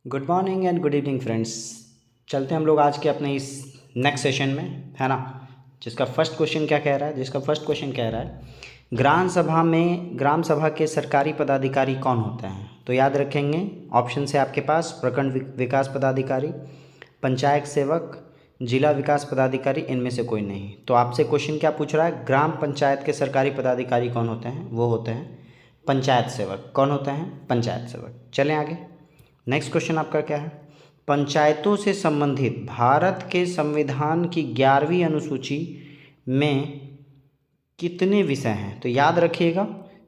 Good morning and good evening friends. चलते हैं हम लोग आज के अपने इस नेक्स्ट सेशन में, है ना। जिसका फर्स्ट क्वेश्चन कह रहा है ग्राम सभा के सरकारी पदाधिकारी कौन होते हैं। तो याद रखेंगे, ऑप्शन है आपके पास प्रखंड विकास पदाधिकारी, पंचायत सेवक, जिला विकास पदाधिकारी, इनमें से कोई नहीं। तो आपसे क्वेश्चन क्या पूछ रहा है, ग्राम पंचायत के सरकारी पदाधिकारी कौन होते हैं। वो होते हैं पंचायत सेवक। कौन होते हैं, पंचायत सेवक। चलें आगे। नेक्स्ट क्वेश्चन आपका क्या है, पंचायतों से संबंधित भारत के संविधान की 11वीं अनुसूची में कितने विषय हैं। तो याद रखिएगा,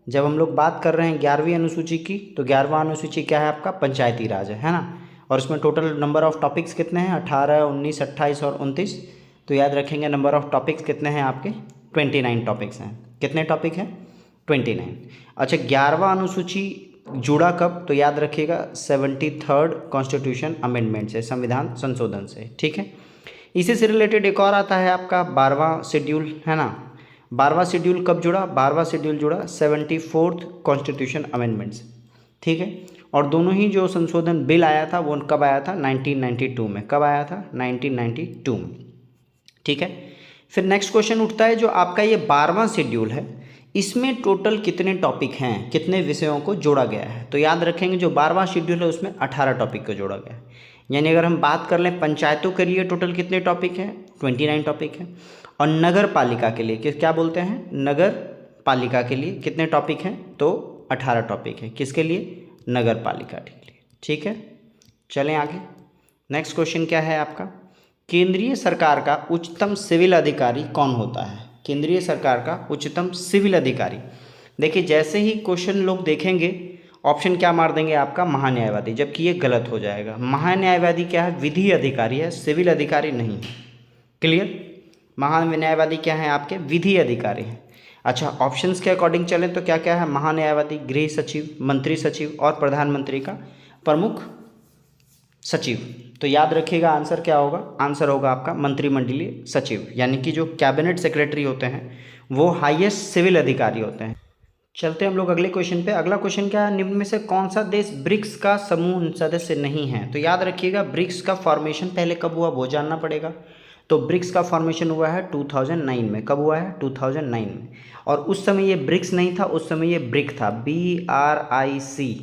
जब हम लोग बात कर रहे हैं 11वीं अनुसूची की, तो 11वां अनुसूची क्या है आपका, पंचायती राज है ना। और इसमें टोटल नंबर ऑफ टॉपिक्स कितने हैं, 18, 19, 28 और 29। तो याद रखेंगे नंबर ऑफ टॉपिक्स कितने हैं आपके, 29 टॉपिक्स हैं। कितने टॉपिक हैं, 29। अच्छा, 11वां अनुसूची जुड़ा कब, तो याद रखिएगा 73rd कॉन्स्टिट्यूशन अमेंडमेंट से, संविधान संशोधन से, ठीक है। इसी से रिलेटेड एक और आता है आपका 12वां शेड्यूल, है ना। 12वां शेड्यूल कब जुड़ा, 12वां शेड्यूल जुड़ा 74th कॉन्स्टिट्यूशन अमेंडमेंट से, ठीक है। और दोनों ही जो संशोधन बिल आया था वो कब आया था, 1992 में। कब आया था, 1992 में, ठीक है। फिर नेक्स्ट क्वेश्चन उठता है, जो आपका ये 12वां शेड्यूल है, इसमें टोटल कितने टॉपिक हैं, कितने विषयों को जोड़ा गया है। तो याद रखेंगे जो 12वां शेड्यूल है उसमें 18 टॉपिक को जोड़ा गया है। यानी अगर हम बात कर लें पंचायतों के लिए टोटल कितने टॉपिक हैं, 29 टॉपिक हैं। और नगर पालिका के लिए क्या बोलते हैं, नगर पालिका के लिए कितने टॉपिक हैं, तो 18 टॉपिक है। किसके लिए, नगर पालिका के लिए, ठीक है। चलें आगे। नेक्स्ट क्वेश्चन क्या है आपका, केंद्रीय सरकार का उच्चतम सिविल अधिकारी कौन होता है। केंद्रीय सरकार का उच्चतम सिविल अधिकारी, देखिए जैसे ही क्वेश्चन लोग देखेंगे ऑप्शन क्या मार देंगे आपका, महान्यायवादी, जबकि ये गलत हो जाएगा। महान्यायवादी क्या है, विधि अधिकारी है, सिविल अधिकारी नहीं है। क्लियर, महान्यायवादी क्या है आपके, विधि अधिकारी हैं। अच्छा, ऑप्शंस के अकॉर्डिंग चलें तो क्या क्या है, महान्यायवादी, गृह सचिव, मंत्री सचिव और प्रधानमंत्री का प्रमुख सचिव। तो याद रखिएगा आंसर क्या होगा, आंसर होगा आपका मंत्रिमंडलीय सचिव, यानी कि जो कैबिनेट सेक्रेटरी होते हैं वो हाईएस्ट सिविल अधिकारी होते हैं। चलते हैं हम लोग अगले क्वेश्चन पे। अगला क्वेश्चन क्या है, निम्न में से कौन सा देश ब्रिक्स का समूह सदस्य नहीं है। तो याद रखिएगा ब्रिक्स का फॉर्मेशन पहले कब हुआ वो जानना पड़ेगा। तो ब्रिक्स का फॉर्मेशन हुआ है 2009 में। कब हुआ है, 2009 में। और उस समय ये ब्रिक्स नहीं था, उस समय ये ब्रिक था, BRIC।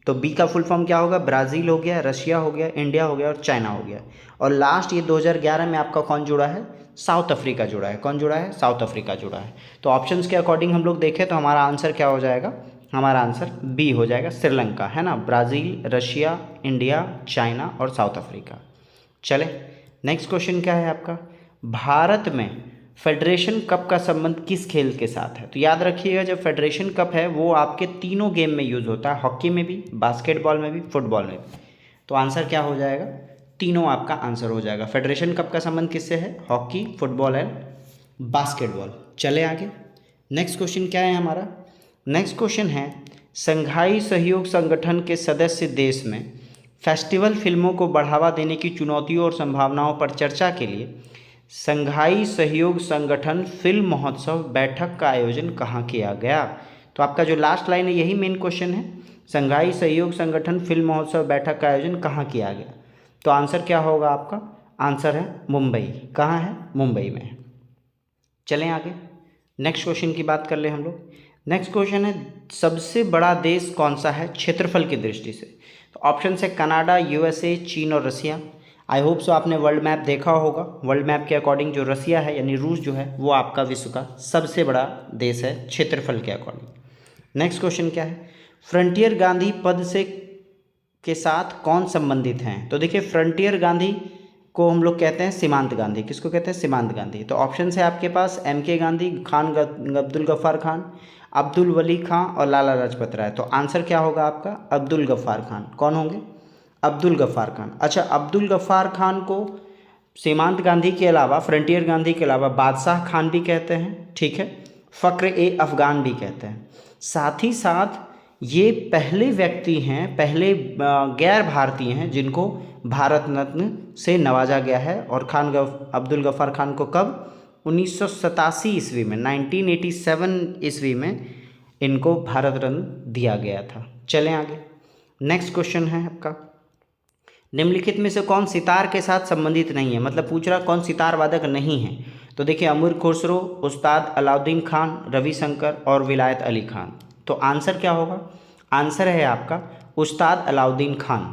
तो बी का फुल फॉर्म क्या होगा, ब्राज़ील हो गया, रशिया हो गया, इंडिया हो गया और चाइना हो गया। और लास्ट ये 2011 में आपका कौन जुड़ा है, साउथ अफ्रीका जुड़ा है। कौन जुड़ा है, साउथ अफ्रीका जुड़ा है। तो ऑप्शंस के अकॉर्डिंग हम लोग देखें तो हमारा आंसर क्या हो जाएगा, हमारा आंसर बी हो जाएगा, श्रीलंका, है ना। ब्राज़ील, रशिया, इंडिया, चाइना और साउथ अफ्रीका। चले नेक्स्ट क्वेश्चन क्या है आपका, भारत में फेडरेशन कप का संबंध किस खेल के साथ है। तो याद रखिएगा जब फेडरेशन कप है वो आपके तीनों गेम में यूज़ होता है, हॉकी में भी, बास्केटबॉल में भी, फुटबॉल में भी। तो आंसर क्या हो जाएगा, तीनों आपका आंसर हो जाएगा। फेडरेशन कप का संबंध किससे है, हॉकी, फुटबॉल एंड बास्केटबॉल। चले आगे। नेक्स्ट क्वेश्चन क्या है हमारा, नेक्स्ट क्वेश्चन है, संघाई सहयोग संगठन के सदस्य देश में फेस्टिवल फिल्मों को बढ़ावा देने की चुनौतियों और संभावनाओं पर चर्चा के लिए संघाई सहयोग संगठन फिल्म महोत्सव बैठक का आयोजन कहाँ किया गया। तो आपका जो लास्ट लाइन है यही मेन क्वेश्चन है, संघाई सहयोग संगठन फिल्म महोत्सव बैठक का आयोजन कहाँ किया गया। तो आंसर क्या होगा आपका, आंसर है मुंबई। कहाँ है, मुंबई में है। चलें आगे, नेक्स्ट क्वेश्चन की बात कर ले हम लोग। नेक्स्ट क्वेश्चन है, सबसे बड़ा देश कौन सा है क्षेत्रफल की दृष्टि से। तो ऑप्शन है कनाडा, USA, चीन और रसिया। आई होप सो आपने वर्ल्ड मैप देखा होगा। वर्ल्ड मैप के अकॉर्डिंग जो रसिया है यानी रूस जो है वो आपका विश्व का सबसे बड़ा देश है क्षेत्रफल के अकॉर्डिंग। नेक्स्ट क्वेश्चन क्या है, फ्रंटियर गांधी पद से के साथ कौन संबंधित हैं। तो देखिए फ्रंटियर गांधी को हम लोग कहते हैं सीमांत गांधी। किसको कहते हैं, सीमांत गांधी। तो ऑप्शन है आपके पास MK गांधी, खान अब्दुल गफ्फार खान, अब्दुल वली खां और लाला लाजपत राय। तो आंसर क्या होगा आपका, अब्दुल गफ्फार खान। कौन होंगे, अब्दुल गफ्फार खान। अच्छा, अब्दुल गफ्फार खान को सीमांत गांधी के अलावा, फ्रंटियर गांधी के अलावा बादशाह खान भी कहते हैं, ठीक है, फ़ख्र-ए-अफ़गान भी कहते हैं। साथ ही साथ ये पहले व्यक्ति हैं, पहले गैर भारतीय हैं जिनको भारत रत्न से नवाजा गया है। और अब्दुल गफ्फार खान को कब, 1987 ईस्वी में, 1987 ईस्वी में इनको भारत रत्न दिया गया था। चलें आगे। नेक्स्ट क्वेश्चन है आपका, निम्नलिखित में से कौन सितार के साथ संबंधित नहीं है, मतलब पूछ रहा कौन सितार वादक नहीं है। तो देखिए अमीर खुसरो, उस्ताद अलाउद्दीन खान, रविशंकर और विलायत अली खान। तो आंसर क्या होगा, आंसर है आपका उस्ताद अलाउद्दीन खान।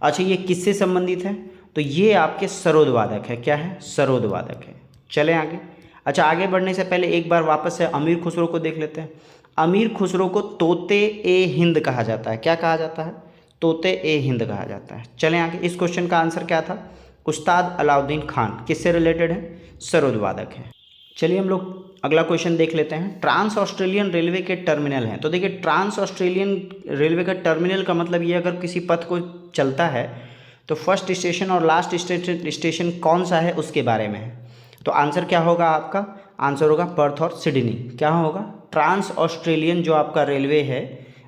अच्छा ये किससे संबंधित है, तो ये आपके सरोद वादक है, क्या है, सरोद वादक है। चलें आगे। अच्छा आगे बढ़ने से पहले एक बार वापस से अमीर खुसरो को देख लेते हैं। अमीर खुसरो को तोते ए हिंद कहा जाता है, क्या कहा जाता है, तोते ए हिंद कहा जाता है। चलें आगे। इस क्वेश्चन का आंसर क्या था, उस्ताद अलाउद्दीन खान किससे रिलेटेड है, सरोद वादक है। चलिए हम लोग अगला क्वेश्चन देख लेते हैं। ट्रांस ऑस्ट्रेलियन रेलवे के टर्मिनल हैं। तो देखिए ट्रांस ऑस्ट्रेलियन रेलवे का टर्मिनल का मतलब ये अगर किसी पथ को चलता है तो फर्स्ट स्टेशन और लास्ट स्टेशन कौन सा है उसके बारे में है। तो आंसर क्या होगा आपका, आंसर होगा पर्थ और सिडनी। क्या होगा, ट्रांस ऑस्ट्रेलियन जो आपका रेलवे है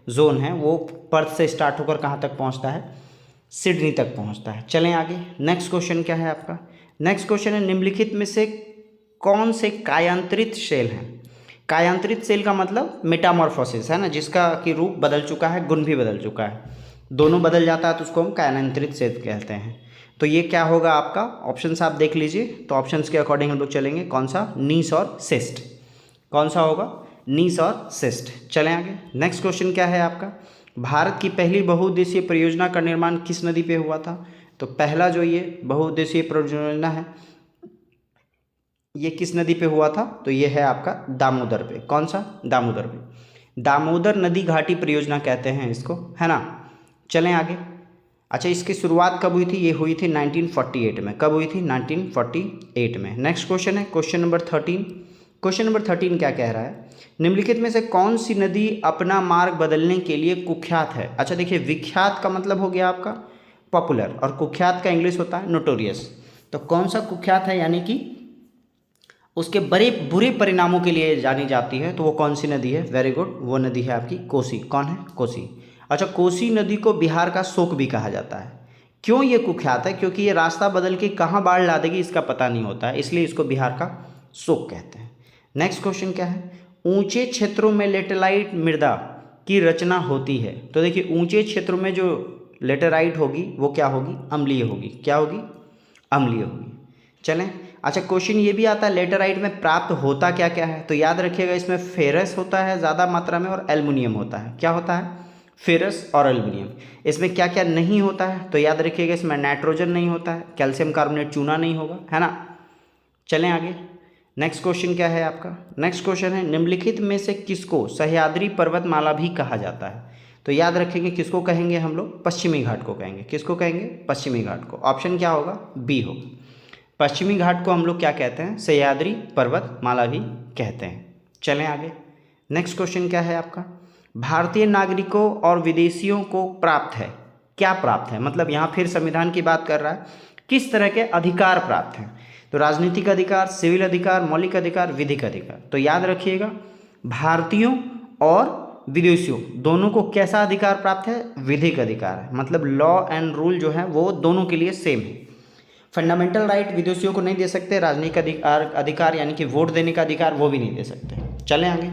जोन है वो पर्थ से स्टार्ट होकर कहाँ तक पहुँचता है, सिडनी तक पहुँचता है। चलें आगे। नेक्स्ट क्वेश्चन क्या है आपका, नेक्स्ट क्वेश्चन है निम्नलिखित में से कौन से कायांतरित सेल हैं। कायांतरित सेल का मतलब मेटामॉर्फोसिस है ना, जिसका कि रूप बदल चुका है, गुण भी बदल चुका है, दोनों बदल जाता है तो उसको हम कायांतरित सेल कहते हैं। तो ये क्या होगा आपका, ऑप्शंस आप देख लीजिए। तो ऑप्शंस के अकॉर्डिंग हम लोग चलेंगे, कौन सा, नीस और सिस्ट। कौन सा होगा, नीस और सिस्ट। चलें आगे। नेक्स्ट क्वेश्चन क्या है आपका, भारत की पहली बहुउद्देशीय परियोजना का निर्माण किस नदी पे हुआ था। तो पहला जो ये बहुउद्देशीय परियोजना है ये किस नदी पे हुआ था, तो ये है आपका दामोदर पे। कौन सा, दामोदर पे। दामोदर नदी घाटी परियोजना कहते हैं इसको, है ना। चलें आगे। अच्छा इसकी शुरुआत कब हुई थी, ये हुई थी 1948 में। कब हुई थी, 1948 में। नेक्स्ट क्वेश्चन है क्वेश्चन नंबर 13। क्वेश्चन नंबर 13 क्या कह रहा है, निम्नलिखित में से कौन सी नदी अपना मार्ग बदलने के लिए कुख्यात है। अच्छा देखिए विख्यात का मतलब हो गया आपका पॉपुलर और कुख्यात का इंग्लिश होता है नोटोरियस। तो कौन सा कुख्यात है, यानी कि उसके बड़े बुरे परिणामों के लिए जानी जाती है, तो वो कौन सी नदी है, वेरी गुड, वो नदी है आपकी कोसी। कौन है, कोसी। अच्छा कोसी नदी को बिहार का शोक भी कहा जाता है। क्यों ये कुख्यात है, क्योंकि ये रास्ता बदल के कहाँ बाढ़ ला देगी इसका पता नहीं होता है, इसलिए इसको बिहार का शोक कहते हैं। नेक्स्ट क्वेश्चन क्या है, ऊंचे क्षेत्रों में लेटेराइट मृदा की रचना होती है। तो देखिए ऊंचे क्षेत्रों में जो लेटेराइट होगी वो क्या होगी, अम्लीय होगी। क्या होगी, अम्लीय होगी। चलें। अच्छा क्वेश्चन ये भी आता है लेटेराइट में प्राप्त होता क्या क्या है। तो याद रखिएगा इसमें फेरस होता है ज़्यादा मात्रा में और एल्युमिनियम होता है। क्या होता है, फेरस और एल्युमिनियम। इसमें क्या क्या नहीं होता है, तो याद रखिएगा इसमें नाइट्रोजन नहीं होता है, कैल्शियम कार्बोनेट चूना नहीं होगा, है ना। चलें आगे। नेक्स्ट क्वेश्चन क्या है आपका, नेक्स्ट क्वेश्चन है निम्नलिखित में से किसको सह्याद्री पर्वतमाला भी कहा जाता है। तो याद रखेंगे किसको कहेंगे हम लोग, पश्चिमी घाट को कहेंगे। किसको कहेंगे, पश्चिमी घाट को। ऑप्शन क्या होगा, बी होगा। पश्चिमी घाट को हम लोग क्या कहते हैं, सह्याद्री पर्वतमाला भी कहते हैं। चलें आगे। नेक्स्ट क्वेश्चन क्या है आपका, भारतीय नागरिकों और विदेशियों को प्राप्त है, क्या प्राप्त है, मतलब यहाँ फिर संविधान की बात कर रहा है, किस तरह के अधिकार प्राप्त हैं। तो राजनीतिक अधिकार, सिविल अधिकार, मौलिक अधिकार, विधिक अधिकार। तो याद रखिएगा भारतीयों और विदेशियों दोनों को कैसा अधिकार प्राप्त है, विधिक अधिकार है, मतलब लॉ एंड रूल जो है वो दोनों के लिए सेम है। फंडामेंटल राइट विदेशियों को नहीं दे सकते, राजनीतिक अधिकार यानी कि वोट देने का अधिकार वो भी नहीं दे सकते। चलें आगे।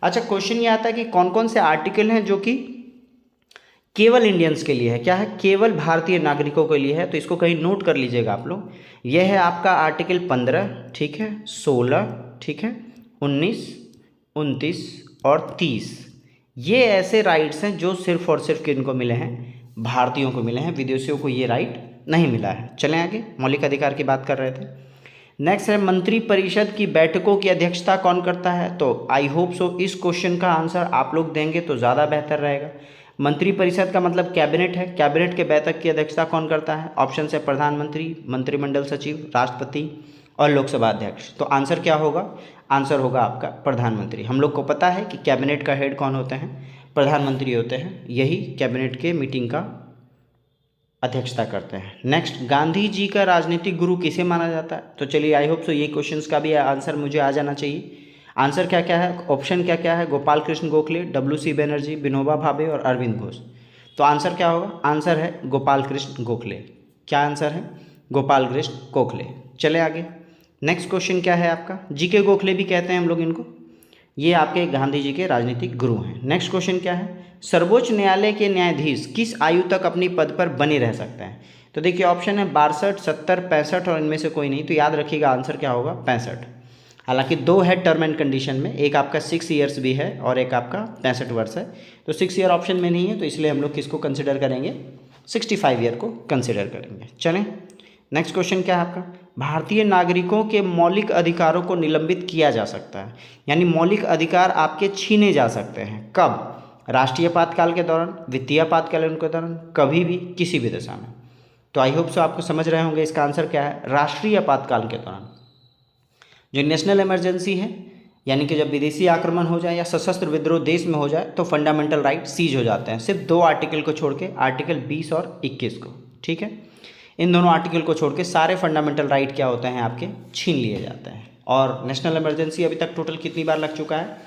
अच्छा क्वेश्चन ये आता है कि कौन कौन से आर्टिकल हैं जो कि केवल इंडियंस के लिए है, क्या है, केवल भारतीय नागरिकों के लिए है। तो इसको कहीं नोट कर लीजिएगा आप लोग। यह है आपका आर्टिकल 15, ठीक है, 16, ठीक है, 19, 29 और 30। ये ऐसे राइट्स हैं जो सिर्फ और सिर्फ किनको मिले हैं, भारतीयों को मिले हैं, विदेशियों को ये राइट नहीं मिला है। चलें आगे, मौलिक अधिकार की बात कर रहे थे। नेक्स्ट है मंत्रिपरिषद की बैठकों की अध्यक्षता कौन करता है। तो आई होप सो इस क्वेश्चन का आंसर आप लोग देंगे तो ज़्यादा बेहतर रहेगा। मंत्रिपरिषद का मतलब कैबिनेट है, कैबिनेट के बैठक की अध्यक्षता कौन करता है। ऑप्शन है प्रधानमंत्री, मंत्रिमंडल सचिव, राष्ट्रपति और लोकसभा अध्यक्ष। तो आंसर क्या होगा, आंसर होगा आपका प्रधानमंत्री। हम लोग को पता है कि कैबिनेट का हेड कौन होते हैं, प्रधानमंत्री होते हैं, यही कैबिनेट के मीटिंग का अध्यक्षता करते हैं। नेक्स्ट, गांधी जी का राजनीतिक गुरु किसे माना जाता है। तो चलिए आई होप सो ये क्वेश्चंस का भी आंसर मुझे आ जाना चाहिए। आंसर क्या क्या है, ऑप्शन क्या क्या है, गोपाल कृष्ण गोखले, WC बनर्जी, विनोबा भावे और अरविंद घोष। तो आंसर क्या होगा, आंसर है गोपाल कृष्ण गोखले। क्या आंसर है, गोपाल कृष्ण गोखले। चले आगे। नेक्स्ट क्वेश्चन क्या है आपका, GK गोखले भी कहते हैं हम लोग इनको, ये आपके गांधी जी के राजनीतिक गुरु हैं। नेक्स्ट क्वेश्चन क्या है, सर्वोच्च न्यायालय के न्यायाधीश किस आयु तक अपनी पद पर बने रह सकते हैं। तो देखिए ऑप्शन है 62, 70, 65 और इनमें से कोई नहीं, तो याद रखिएगा आंसर क्या होगा 65। हालांकि दो है टर्म एंड कंडीशन में, एक आपका 6 ईयर्स भी है और एक आपका 65 वर्ष है। तो 6 ईयर ऑप्शन में नहीं है, तो इसलिए हम लोग किसको कंसिडर करेंगे, 65 ईयर को कंसिडर करेंगे। चलें नेक्स्ट क्वेश्चन क्या है आपका, भारतीय नागरिकों के मौलिक अधिकारों को निलंबित किया जा सकता है, यानी मौलिक अधिकार आपके छीने जा सकते हैं कब, राष्ट्रीय आपातकाल के दौरान, वित्तीय आपातकाल के दौरान, कभी भी, किसी भी दशा में। तो आई होप सो आपको समझ रहे होंगे इसका आंसर क्या है, राष्ट्रीय आपातकाल के दौरान। जो नेशनल इमरजेंसी है, यानी कि जब विदेशी आक्रमण हो जाए या सशस्त्र विद्रोह देश में हो जाए तो फंडामेंटल राइट सीज हो जाते हैं, सिर्फ 2 आर्टिकल को छोड़ के, आर्टिकल 20 और 21 को। ठीक है, इन दोनों आर्टिकल को छोड़ के सारे फंडामेंटल राइट क्या होते हैं आपके, छीन लिए जाते हैं। और नेशनल इमरजेंसी अभी तक टोटल कितनी बार लग चुका है,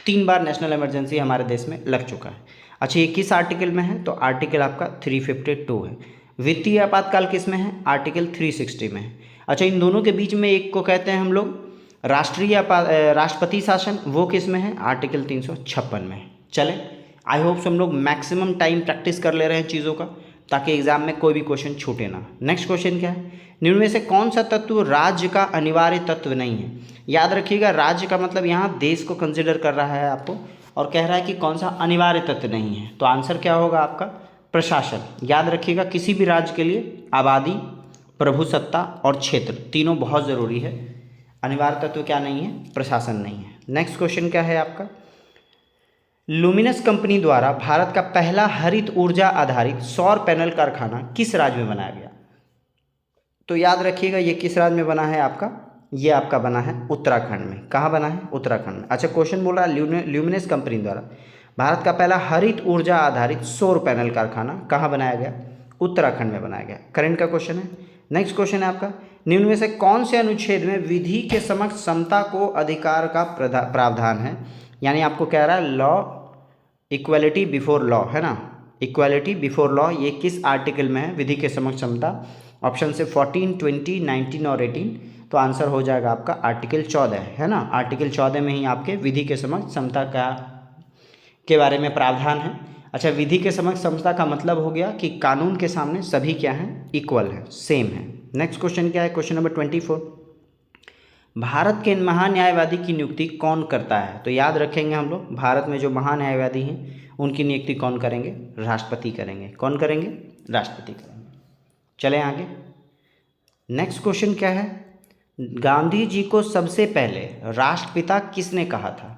3 बार नेशनल इमरजेंसी हमारे देश में लग चुका है। अच्छा ये किस आर्टिकल में है, तो आर्टिकल आपका 352 है। वित्तीय आपातकाल किस में है, आर्टिकल 360 में है। अच्छा इन दोनों के बीच में एक को कहते हैं हम लोग राष्ट्रपति शासन, वो किस में है, आर्टिकल 356 में। चलें आई होप हम लोग मैक्सिमम टाइम प्रैक्टिस कर ले रहे हैं चीज़ों का, ताकि एग्जाम में कोई भी क्वेश्चन छूटे ना। नेक्स्ट क्वेश्चन क्या है, निम्न में से कौन सा तत्व राज्य का अनिवार्य तत्व नहीं है। याद रखिएगा राज्य का मतलब यहाँ देश को कंसिडर कर रहा है आपको, और कह रहा है कि कौन सा अनिवार्य तत्व नहीं है, तो आंसर क्या होगा आपका, प्रशासन। याद रखिएगा किसी भी राज्य के लिए आबादी, प्रभुसत्ता और क्षेत्र तीनों बहुत ज़रूरी है, अनिवार्य तत्व क्या नहीं है, प्रशासन नहीं है। नेक्स्ट क्वेश्चन क्या है आपका, लुमिनस कंपनी द्वारा भारत का पहला हरित ऊर्जा आधारित सौर पैनल कारखाना किस राज्य में बनाया गया। तो याद रखिएगा ये किस राज्य में बना है आपका, ये आपका बना है उत्तराखंड में। कहाँ बना है, उत्तराखंड में। अच्छा क्वेश्चन बोल रहा है ल्यूमिनस कंपनी द्वारा भारत का पहला हरित ऊर्जा आधारित सौर पैनल कारखाना कहाँ बनाया गया, उत्तराखंड में बनाया गया। करंट का क्वेश्चन है। नेक्स्ट क्वेश्चन है आपका, निम्न में से कौन से अनुच्छेद में विधि के समक्ष समता को अधिकार का प्रावधान है, यानी आपको कह रहा है लॉ इक्वलिटी बिफोर लॉ, है ना, इक्वलिटी बिफोर लॉ, ये किस आर्टिकल में है, विधि के समक्ष समता। ऑप्शन से 14, 20, 19 और 18, तो आंसर हो जाएगा आपका आर्टिकल 14 है ना। आर्टिकल 14 में ही आपके विधि के समक्ष समता के बारे में प्रावधान है। अच्छा विधि के समक्ष समता का मतलब हो गया कि कानून के सामने सभी क्या हैं, इक्वल है, सेम है। नेक्स्ट क्वेश्चन क्या है, क्वेश्चन नंबर 24, भारत के महान्यायवादी की नियुक्ति कौन करता है। तो याद रखेंगे हम लोग भारत में जो महान्यायवादी हैं उनकी नियुक्ति कौन करेंगे, राष्ट्रपति करेंगे। कौन करेंगे, राष्ट्रपति करेंगे। चलें आगे। नेक्स्ट क्वेश्चन क्या है, गांधी जी को सबसे पहले राष्ट्रपिता किसने कहा था।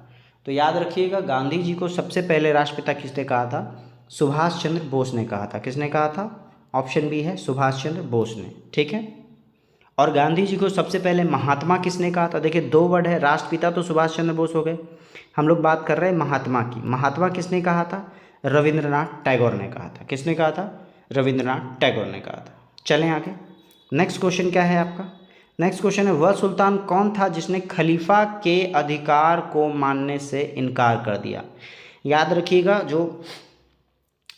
तो याद रखिएगा गांधी जी को सबसे पहले राष्ट्रपिता किसने कहा था, सुभाष चंद्र बोस ने कहा था। किसने कहा था, ऑप्शन बी है सुभाष चंद्र बोस ने। ठीक है, और गांधी जी को सबसे पहले महात्मा किसने कहा था। देखिए 2 वर्ड है, राष्ट्रपिता तो सुभाष चंद्र बोस हो गए, हम लोग बात कर रहे हैं महात्मा की। महात्मा किसने कहा था, रविंद्रनाथ टैगोर ने कहा था। किसने कहा था, रविंद्रनाथ टैगोर ने कहा था। चलें आगे। नेक्स्ट क्वेश्चन क्या है आपका, नेक्स्ट क्वेश्चन है वह सुल्तान कौन था जिसने खलीफा के अधिकार को मानने से इनकार कर दिया। याद रखिएगा जो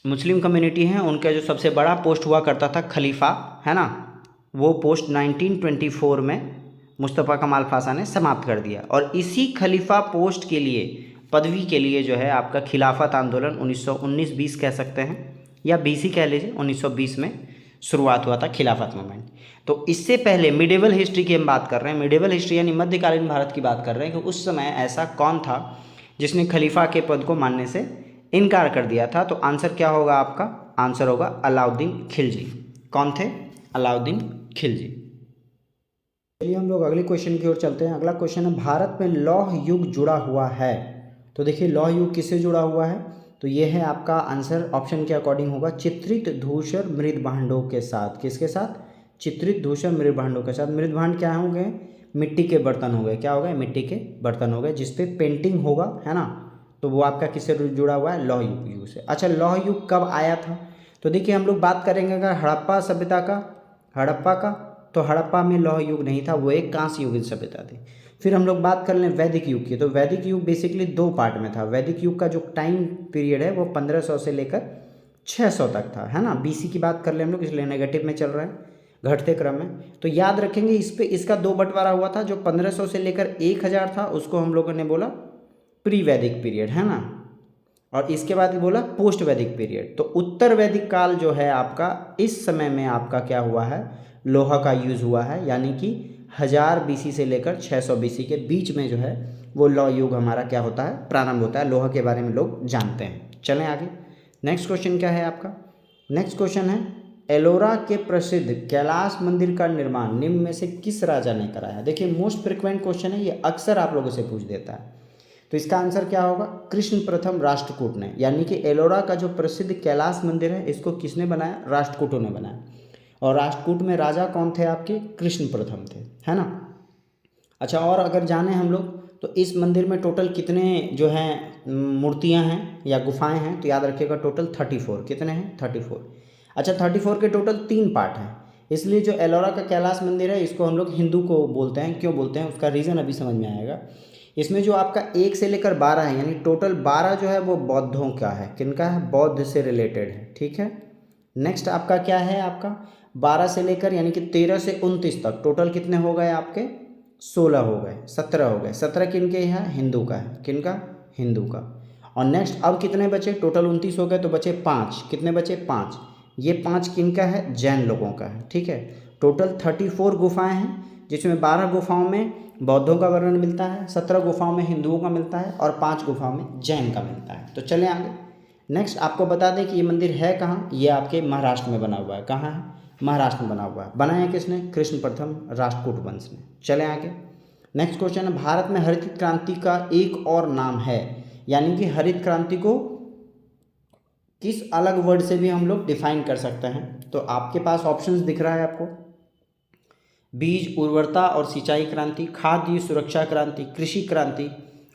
मुस्लिम कम्युनिटी हैं उनका जो सबसे बड़ा पोस्ट हुआ करता था खलीफा, है ना, वो पोस्ट 1924 में मुस्तफ़ा कमाल पाशा ने समाप्त कर दिया। और इसी खलीफा पोस्ट के लिए, पदवी के लिए जो है आपका खिलाफत आंदोलन 1919-20 कह सकते हैं, या 20 ही कह लीजिए, 1920 में शुरुआत हुआ था खिलाफत मूवमेंट। तो इससे पहले मिडेवल हिस्ट्री की हम बात कर रहे हैं, मिडेवल हिस्ट्री यानी मध्यकालीन भारत की बात कर रहे हैं कि उस समय ऐसा कौन था जिसने खलीफा के पद को मानने से इनकार कर दिया था। तो आंसर क्या होगा आपका, आंसर होगा अलाउद्दीन खिलजी। कौन थे, अलाउद्दीन खिलजी। चलिए हम लोग अगले क्वेश्चन की ओर चलते हैं। अगला क्वेश्चन है भारत में लौह युग जुड़ा हुआ है। तो देखिए लौह युग किससे जुड़ा हुआ है, तो ये है आपका आंसर ऑप्शन के अकॉर्डिंग होगा चित्रित धूसर मृद भांडों के साथ। किसके साथ, चित्रित धूसर मृद भांडों के साथ। मृद भांड क्या हो गए, मिट्टी के बर्तन हो गए। क्या हो गए, मिट्टी के बर्तन हो गए जिसपे पेंटिंग होगा, है ना, तो वो आपका किससे जुड़ा हुआ है, लौह युग से। अच्छा लौह युग कब आया था, तो देखिए हम लोग बात करेंगे अगर हड़प्पा सभ्यता का, हड़प्पा का, तो हड़प्पा में लौह युग नहीं था, वो एक कांस्य युगीन सभ्यता थी। फिर हम लोग बात कर लें वैदिक युग की, तो वैदिक युग बेसिकली 2 पार्ट में था। वैदिक युग का जो टाइम पीरियड है वो 1500 से लेकर 600 तक था, है ना। बीसी की बात कर लें हम लोग, इसलिए नेगेटिव में चल रहा है, घटते क्रम में। तो याद रखेंगे इस पे इसका 2 बंटवारा हुआ था, जो 1500 से लेकर 1000 था उसको हम लोगों ने बोला प्री वैदिक पीरियड, है ना। और इसके बाद बोला पोस्ट वैदिक पीरियड, तो उत्तर वैदिक काल जो है आपका, इस समय में आपका क्या हुआ है, लोहा का यूज़ हुआ है, यानी कि 1000 BC से लेकर 600 BC के बीच में जो है वो लौह युग हमारा क्या होता है, प्रारंभ होता है। लोहा के बारे में लोग जानते हैं। चलें आगे। नेक्स्ट क्वेश्चन क्या है आपका, नेक्स्ट क्वेश्चन है एलोरा के प्रसिद्ध कैलाश मंदिर का निर्माण निम्न में से किस राजा ने कराया। देखिए मोस्ट फ्रिक्वेंट क्वेश्चन है, ये अक्सर आप लोगों से पूछ देता है। तो इसका आंसर क्या होगा, कृष्ण प्रथम राष्ट्रकूट ने, यानी कि एलोरा का जो प्रसिद्ध कैलाश मंदिर है इसको किसने बनाया, राष्ट्रकूटों ने बनाया। और राष्ट्रकूट में राजा कौन थे आपके, कृष्ण प्रथम थे, है ना। अच्छा, और अगर जाने हम लोग तो इस मंदिर में टोटल कितने जो हैं मूर्तियां हैं या गुफाएं हैं, तो याद रखिएगा टोटल 34। कितने हैं, 34। अच्छा, 34 के टोटल 3 पार्ट हैं, इसलिए जो एलोरा का कैलाश मंदिर है इसको हम लोग हिंदू को बोलते हैं। क्यों बोलते हैं उसका रीज़न अभी समझ में आएगा। इसमें जो आपका 1 से लेकर 12 है, यानी टोटल 12 जो है वो बौद्धों का है, किनका है, बौद्ध से रिलेटेड है, ठीक है। नेक्स्ट आपका क्या है, आपका 12 से लेकर यानी कि 13 से 29 तक टोटल कितने हो गए आपके, 16 हो गए, 17 हो गए। 17 किनके हैं, हिंदू का है, किनका, हिंदू का। और नेक्स्ट अब कितने बचे, टोटल 29 हो गए तो बचे 5, कितने बचे, 5। ये 5 किनका है, जैन लोगों का है, ठीक है। टोटल 34 गुफाएं हैं, जिसमें 12 गुफाओं में बौद्धों का वर्णन मिलता है, 17 गुफाओं में हिंदुओं का मिलता है और 5 गुफाओं में जैन का मिलता है। तो चलें आगे। नेक्स्ट आपको बता दें कि ये मंदिर है कहाँ, ये आपके महाराष्ट्र में बना हुआ है। कहाँ है, महाराष्ट्र में बना हुआ है। बनाया किसने, कृष्ण प्रथम राष्ट्रकूट वंश ने। चलें आगे। नेक्स्ट क्वेश्चन है भारत में हरित क्रांति का एक और नाम है, यानी कि हरित क्रांति को किस अलग वर्ड से भी हम लोग डिफाइन कर सकते हैं। तो आपके पास ऑप्शंस दिख रहा है आपको, बीज उर्वरता और सिंचाई क्रांति, खाद्य सुरक्षा क्रांति, कृषि क्रांति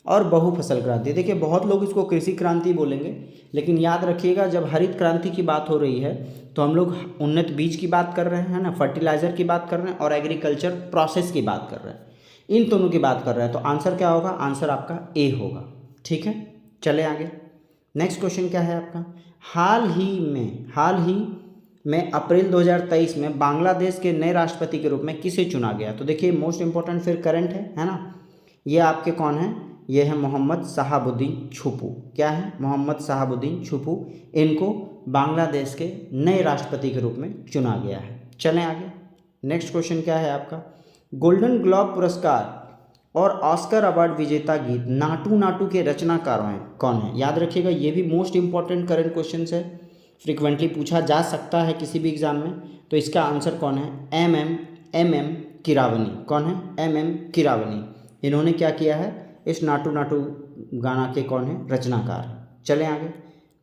और बहुफसल क्रांति। देखिए बहुत लोग इसको कृषि क्रांति बोलेंगे, लेकिन याद रखिएगा जब हरित क्रांति की बात हो रही है तो हम लोग उन्नत बीज की बात कर रहे हैं ना, फर्टिलाइजर की बात कर रहे हैं और एग्रीकल्चर प्रोसेस की बात कर रहे हैं, इन दोनों की बात कर रहे हैं। तो आंसर क्या होगा, आंसर आपका ए होगा, ठीक है। चले आगे। नेक्स्ट क्वेश्चन क्या है आपका, हाल ही में अप्रैल 2023 में बांग्लादेश के नए राष्ट्रपति के रूप में किसे चुना गया। तो देखिए मोस्ट इंपॉर्टेंट फिर करंट है ना। ये आपके कौन है, ये है मोहम्मद शहाबुद्दीन छुपू। क्या है, मोहम्मद शहाबुद्दीन छुपू। इनको बांग्लादेश के नए राष्ट्रपति के रूप में चुना गया है। चलें आगे। नेक्स्ट क्वेश्चन क्या है आपका, गोल्डन ग्लोब पुरस्कार और ऑस्कर अवार्ड विजेता गीत नाटू नाटू के रचनाकार हैं कौन है। याद रखिएगा ये भी मोस्ट इंपॉर्टेंट करंट क्वेश्चन है, फ्रिक्वेंटली पूछा जा सकता है किसी भी एग्जाम में। तो इसका आंसर कौन है, एम कीरावनी। कौन है, एम कीरावनी। इन्होंने क्या किया है, इस नाटू नाटू गाना के कौन है, रचनाकार। चलें आगे।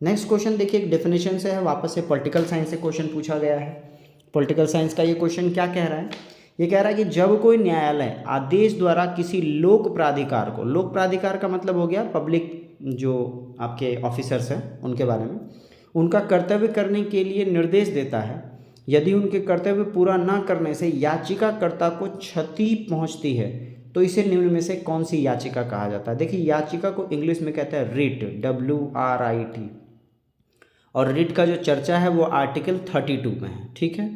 नेक्स्ट क्वेश्चन देखिए एक डेफिनेशन से है, वापस से पॉलिटिकल साइंस से क्वेश्चन पूछा गया है। पॉलिटिकल साइंस का ये क्वेश्चन क्या कह रहा है, ये कह रहा है कि जब कोई न्यायालय आदेश द्वारा किसी लोक प्राधिकार को, लोक प्राधिकार का मतलब हो गया पब्लिक जो आपके ऑफिसर्स हैं उनके बारे में, उनका कर्तव्य करने के लिए निर्देश देता है, यदि उनके कर्तव्य पूरा न करने से याचिकाकर्ता को क्षति पहुंचती है तो इसे निम्न में से कौन सी याचिका कहा जाता है। देखिए याचिका को इंग्लिश में कहते हैं रिट, WRIT। और रिट का जो चर्चा है वो आर्टिकल 32 में है, ठीक है,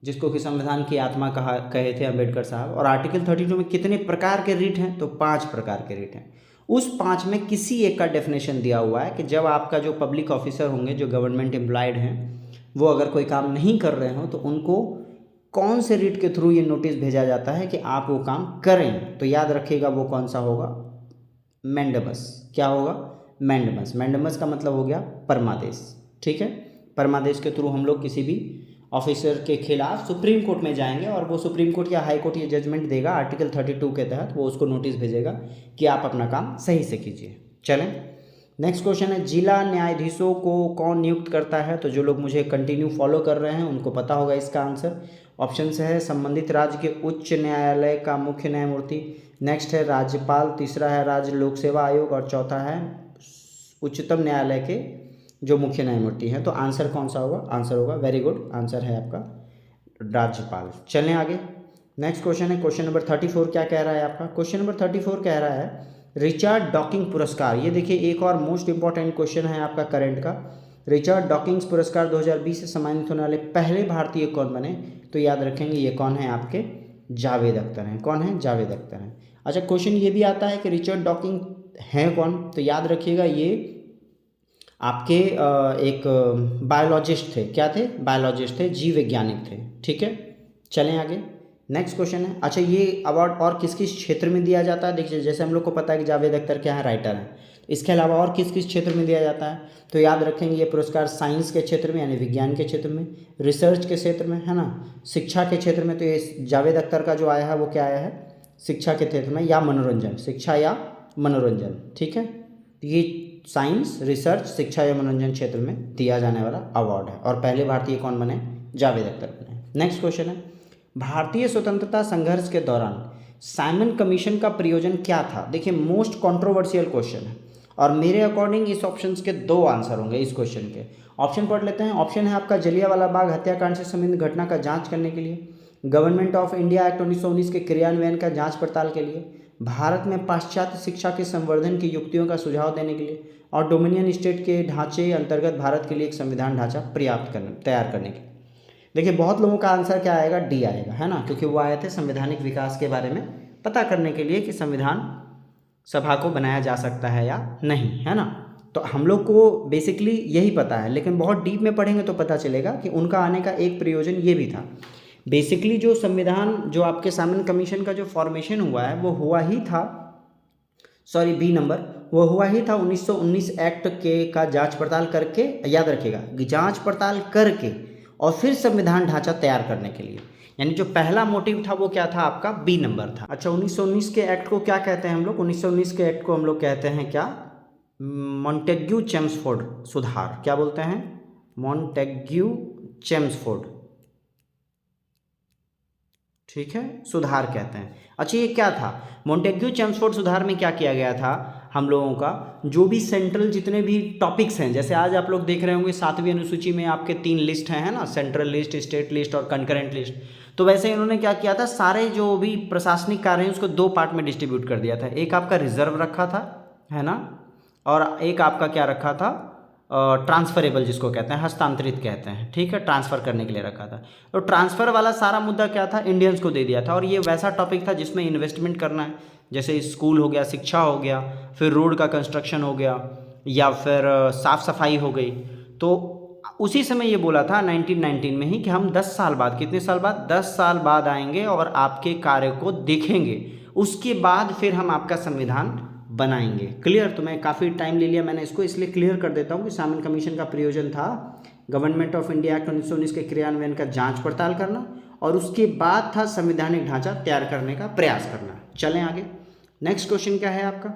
जिसको कि संविधान की आत्मा कहे थे अम्बेडकर साहब। और आर्टिकल 32 में कितने प्रकार के रिट हैं, तो 5 प्रकार के रिट हैं। उस 5 में किसी एक का डेफिनेशन दिया हुआ है कि जब आपका जो पब्लिक ऑफिसर होंगे, जो गवर्नमेंट एम्प्लॉयड हैं, वो अगर कोई काम नहीं कर रहे हो तो उनको कौन से रिट के थ्रू ये नोटिस भेजा जाता है कि आप वो काम करें। तो याद रखिएगा वो कौन सा होगा, मैंडेमस। क्या होगा, मैंडेमस। मैंडेमस का मतलब हो गया परमादेश, ठीक है। परमादेश के थ्रू हम लोग किसी भी ऑफिसर के खिलाफ सुप्रीम कोर्ट में जाएंगे और वो सुप्रीम कोर्ट या हाई कोर्ट ये जजमेंट देगा आर्टिकल 32 के तहत, वो उसको नोटिस भेजेगा कि आप अपना काम सही से कीजिए। चलें नेक्स्ट क्वेश्चन है, जिला न्यायाधीशों को कौन नियुक्त करता है। तो जो लोग मुझे कंटिन्यू फॉलो कर रहे हैं उनको पता होगा इसका आंसर। ऑप्शन है संबंधित राज्य के उच्च न्यायालय का मुख्य न्यायमूर्ति, नेक्स्ट है राज्यपाल, तीसरा है राज्य लोक सेवा आयोग और चौथा है उच्चतम न्यायालय के जो मुख्य न्यायमूर्ति हैं। तो आंसर कौन सा होगा, आंसर होगा, वेरी गुड, आंसर है आपका राज्यपाल। चलें आगे। नेक्स्ट क्वेश्चन है क्वेश्चन नंबर 34। क्या कह रहा है आपका, क्वेश्चन नंबर 34 कह रहा है रिचर्ड डॉकिंग पुरस्कार। ये देखिए एक और मोस्ट इंपॉर्टेंट क्वेश्चन है आपका करंट का। रिचर्ड डॉकिंग्स पुरस्कार 2020 से सम्मानित होने वाले पहले भारतीय कौन बने। तो याद रखेंगे ये कौन है, आपके जावेद अख्तर हैं। कौन है, जावेद अख्तर हैं। अच्छा क्वेश्चन ये भी आता है कि रिचर्ड डॉकिंग हैं कौन। तो याद रखिएगा ये आपके एक बायोलॉजिस्ट थे, क्या थे, बायोलॉजिस्ट थे, जीव वैज्ञानिक थे। ठीक है, चलें आगे। नेक्स्ट क्वेश्चन है, अच्छा ये अवार्ड और किस किस क्षेत्र में दिया जाता है? देखिए जैसे हम लोग को पता है कि जावेद अख्तर क्या है, राइटर हैं, इसके अलावा और किस किस क्षेत्र में दिया जाता है? तो याद रखेंगे ये पुरस्कार साइंस के क्षेत्र में यानी विज्ञान के क्षेत्र में, रिसर्च के क्षेत्र में, है ना, शिक्षा के क्षेत्र में। तो ये जावेद अख्तर का जो आया है वो क्या आया है, शिक्षा के क्षेत्र में या मनोरंजन, शिक्षा या मनोरंजन। ठीक है, तो ये साइंस, रिसर्च, शिक्षा या मनोरंजन क्षेत्र में दिया जाने वाला अवार्ड है। और पहले भारतीय कौन बने? जावेद अख्तर बने। नेक्स्ट क्वेश्चन है, भारतीय स्वतंत्रता संघर्ष के दौरान साइमन कमीशन का प्रयोजन क्या था? देखिए मोस्ट कंट्रोवर्शियल क्वेश्चन है और मेरे अकॉर्डिंग इस ऑप्शन के दो आंसर होंगे इस क्वेश्चन के। ऑप्शन पढ़ लेते हैं। ऑप्शन है आपका जलियांवाला बाग हत्याकांड से संबंधित घटना का जांच करने के लिए, गवर्नमेंट ऑफ इंडिया एक्ट 1919 के क्रियान्वयन का जांच पड़ताल के लिए, भारत में पाश्चात्य शिक्षा के संवर्धन की युक्तियों का सुझाव देने के लिए, और डोमिनियन स्टेट के ढांचे अंतर्गत भारत के लिए एक संविधान ढांचा तैयार करने के लिए। देखिए बहुत लोगों का आंसर क्या आएगा? डी आएगा, है ना, क्योंकि वो आए थे संवैधानिक विकास के बारे में पता करने के लिए कि संविधान सभा को बनाया जा सकता है या नहीं, है ना। तो हम लोग को बेसिकली यही पता है, लेकिन बहुत डीप में पढ़ेंगे तो पता चलेगा कि उनका आने का एक प्रयोजन ये भी था। बेसिकली जो संविधान, जो आपके साइमन कमीशन का जो फॉर्मेशन हुआ है वो हुआ ही था, सॉरी बी नंबर, वो हुआ ही था 1919 एक्ट के का जांच पड़ताल करके, याद रखिएगा, जांच पड़ताल करके और फिर संविधान ढांचा तैयार करने के लिए। यानी जो पहला मोटिव था वो क्या था आपका? बी नंबर था। अच्छा 1919 के एक्ट को क्या कहते हैं हम लोग? 1919 के एक्ट को हम लोग कहते हैं क्या? मॉन्टेग्यू चेम्सफोर्ड सुधार। क्या बोलते हैं? मॉन्टेग्यू चेम्सफोर्ड, ठीक है, सुधार कहते हैं। अच्छा ये क्या था? मॉन्टेग्यू चेम्सफोर्ड सुधार में क्या किया गया था? हम लोगों का जो भी सेंट्रल जितने भी टॉपिक्स हैं, जैसे आज आप लोग देख रहे होंगे 7वीं अनुसूची में आपके 3 लिस्ट हैं, है ना, सेंट्रल लिस्ट, स्टेट लिस्ट और कंकरेंट लिस्ट। तो वैसे इन्होंने क्या किया था, सारे जो भी प्रशासनिक कार्य हैं उसको 2 पार्ट में डिस्ट्रीब्यूट कर दिया था। एक आपका रिजर्व रखा था, है ना, और एक आपका क्या रखा था? ट्रांसफरेबल, जिसको कहते हैं हस्तांतरित कहते हैं। ठीक है, ट्रांसफ़र करने के लिए रखा था। तो ट्रांसफ़र वाला सारा मुद्दा क्या था? इंडियंस को दे दिया था। और ये वैसा टॉपिक था जिसमें इन्वेस्टमेंट करना है, जैसे स्कूल हो गया, शिक्षा हो गया, फिर रोड का कंस्ट्रक्शन हो गया, या फिर साफ़ सफाई हो गई। तो उसी समय ये बोला था 1919 में ही कि हम 10 साल बाद, कितने साल बाद? 10 साल बाद आएंगे और आपके कार्य को देखेंगे, उसके बाद फिर हम आपका संविधान बनाएंगे। क्लियर? तो मैं काफ़ी टाइम ले लिया मैंने इसको, इसलिए क्लियर कर देता हूँ कि साइमन कमीशन का प्रयोजन था गवर्नमेंट ऑफ इंडिया एक्ट 1919 के क्रियान्वयन का जांच पड़ताल करना, और उसके बाद था संवैधानिक ढांचा तैयार करने का प्रयास करना। चलें आगे। नेक्स्ट क्वेश्चन क्या है आपका?